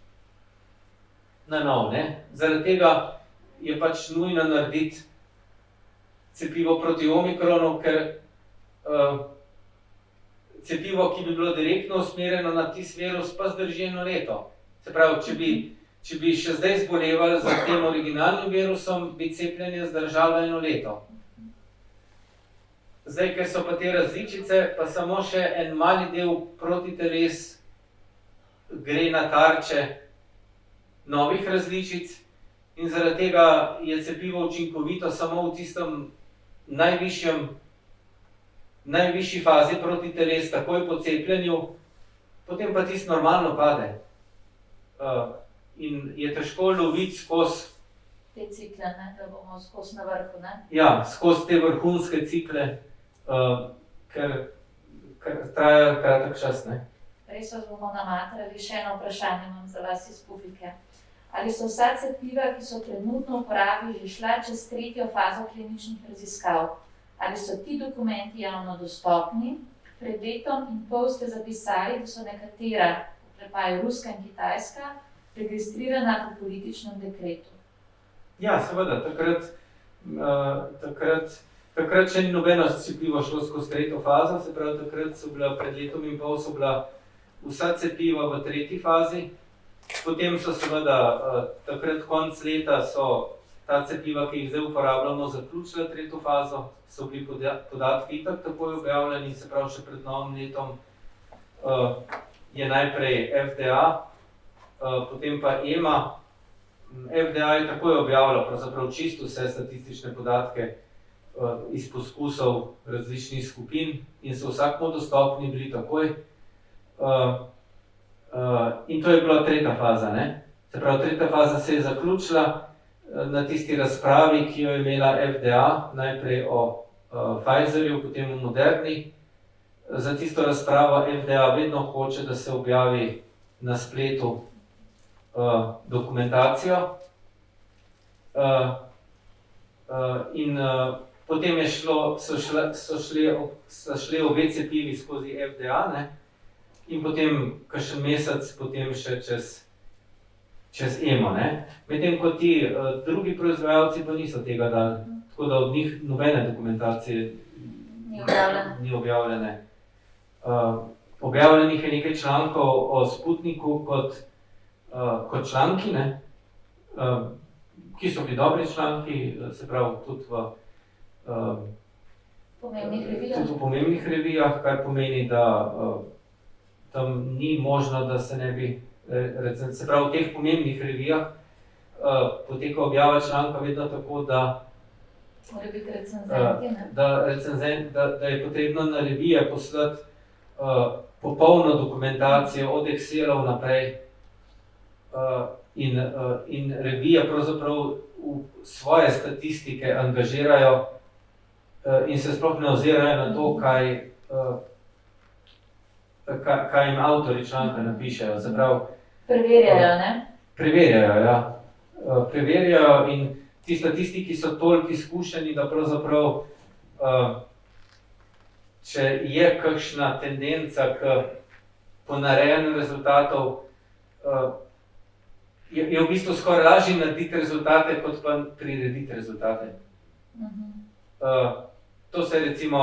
na nov, ne? Zaradi tega je pač nujno narediti cepivo proti omikronu, ker cepivo, ki bi bilo direktno usmerjeno na tisti virus, pa zdrži 1 leto. Se pravi, če bi še zdaj zbolevali z tem originalnim virusom, bi cepljenje zdržalo 1 leto. Zdaj, ker so pa te različice, pa samo še en mali del protiteles gre na tarče novih različic in zaradi tega je cepivo učinkovito samo v tistem najvišji fazi protiteles, takoj po cepljenju, potem pa tisto normalno pade. In je težko loviti skozi Te cikle, ne? Da bomo skozi na vrhu, ne? ja, skozi te vrhunske cikle, ker trajajo kratek čas, ne. Res vas bomo namatrali. Še eno vprašanje imam za vas iz publike. Ali so vsa cepiva, ki so trenutno v uporabi, že šla čez 3. fazo kliničnih raziskav? Ali so ti dokumenti javno dostopni? Pred 1,5 leta ste zapisali, da so nekatera, v oklepaju Ruska in Kitajska, registrirana po političnem dekretu. Ja, seveda, takrat še ni nobeno cepivo šlo skozi 3. fazo, se pravi, takrat so bila pred 1,5 leta so bila vsa cepiva v 3. fazi, potem so seveda takrat konec leta so ta cepiva, ki jih zdaj uporabljamo, zaključila 3. fazo, so bili podatki itak takoj objavljeni, se pravi, še pred novim letom je najprej FDA, potem pa EMA. FDA je takoj objavila pravzaprav čisto vse statistične podatke iz poskusov različnih skupin in so vsakmu dostopni bili takoj. In to je bila 3. faza, ne? Se pravi, 3. faza se je zaključila na tisti razpravi, ki jo je imela FDA, najprej o Pfizerju, potem o Moderni. Za tisto razpravo FDA vedno hoče, da se objavi na spletu dokumentacijo. In potem so šli obe cepivi skozi FDA, ne? In potem kakšen mesec potem še čez EMO, ne? Medtem ko ti drugi proizvajalci pa niso tega dali, tako da od njih nobene dokumentacije ni objavljene. Objavljenih je nekaj člankov o Sputniku kot članki, ne? Ki so bili dobri članki, se pravi tudi v pomembnih revijah, kar pomeni, da tam ni možno, da se ne bi, se pravi v teh pomembnih revijah poteka objava članka vedno tako, da je potrebno na revije poslati popolno dokumentacijo od Excelov naprej in revije pravzaprav v svoje statistike angažirajo in se sploh ne ozirajo na to, kaj jim avtori članka napišejo. Se pravi, Preverjajo, ne? preverjajo, ja. Preverjajo in ti statisti, ki so toliko izkušeni, da pravzaprav, če je kakšna tendenca k ponarejanju rezultatov, je v bistvu skoraj lažje narediti rezultate, kot pa prirediti rezultate. To se je recimo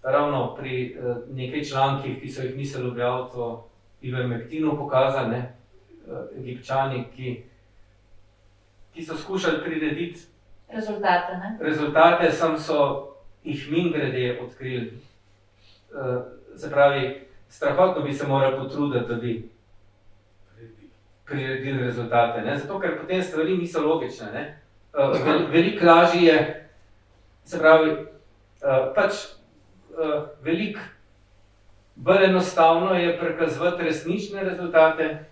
ravno pri nekaj člankih, ki so jih mislili objaviti o ivermektinu pokazali, ne? Egipčani, ki so skušali prirediti Rezultate, ne? rezultate, sam so jih mimogrede odkrili. Se pravi, strahotno bi se morali potruditi, da bi priredili rezultate, ne? Zato, ker potem stvari niso logične, ne? Veliko lažje je, se pravi, veliko bolj enostavno je prikazovati resnične rezultate,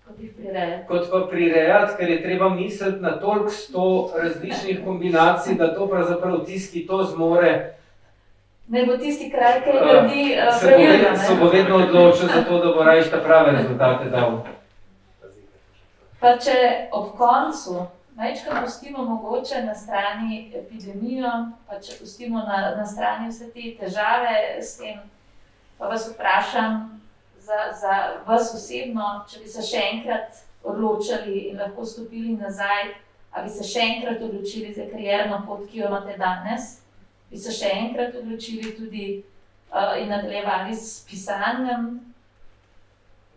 Kot jih prirejati. kot pa prirejati, ker je treba misliti na toliko 100 različnih kombinacij, da to pravzaprav tisti, ki to zmore, Ne bo tisti kraj, ki naredi se pravilno, bo ne? vedno odločil za to, da bo raje ta prave rezultate dal. Pa če ob koncu majčkeno pustimo mogoče na strani epidemijo, pa če pustimo na strani vse te težave s tem, pa vas vprašam za vas osebno, če bi se še enkrat odločili in lahko stopili nazaj, a bi se še enkrat odločili za karierno pot, ki jo imate danes, bi se še enkrat odločili tudi in nadaljevali s pisanjem,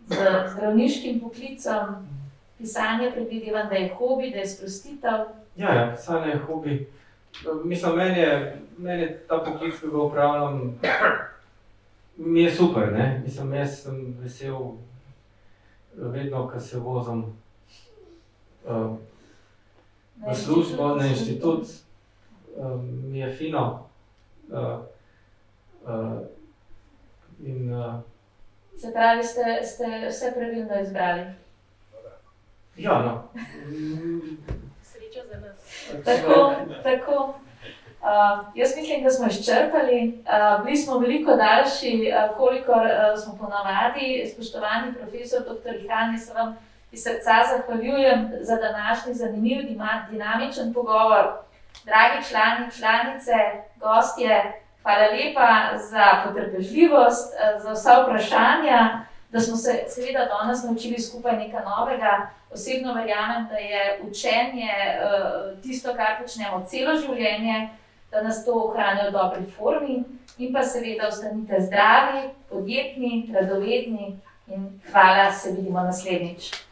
z zdravniškim poklicem. Pisanje predvidevam, da je hobi, da je sprostitev. Ja, pisanje je hobi. Mislim, meni je ta poklic, ki ga upravljam, mi je super, ne? Mislim, jaz sem vesel vedno, ko se vozim v službo, na inštitut, mi je fino. Se pravi, ste vse pravilno izbrali. Ja, no. Sreča za nas. Tako. Jaz mislim, da smo izčrpali. Bili smo veliko daljši, kolikor smo ponavadi. Spoštovani profesor dr. Ihan, jaz se vam iz srca zahvaljujem za današnji zanimiv, dinamičen pogovor. Dragi člani, članice, gostje, hvala lepa za potrpežljivost, za vsa vprašanja, da smo se seveda danes naučili skupaj nekaj novega. Osebno verjamem, da je učenje tisto, kar počnemo celo življenje, da nas to ohranja v dobri formi in pa seveda ostanite zdravi, podjetni, radovedni in hvala, se vidimo naslednjič.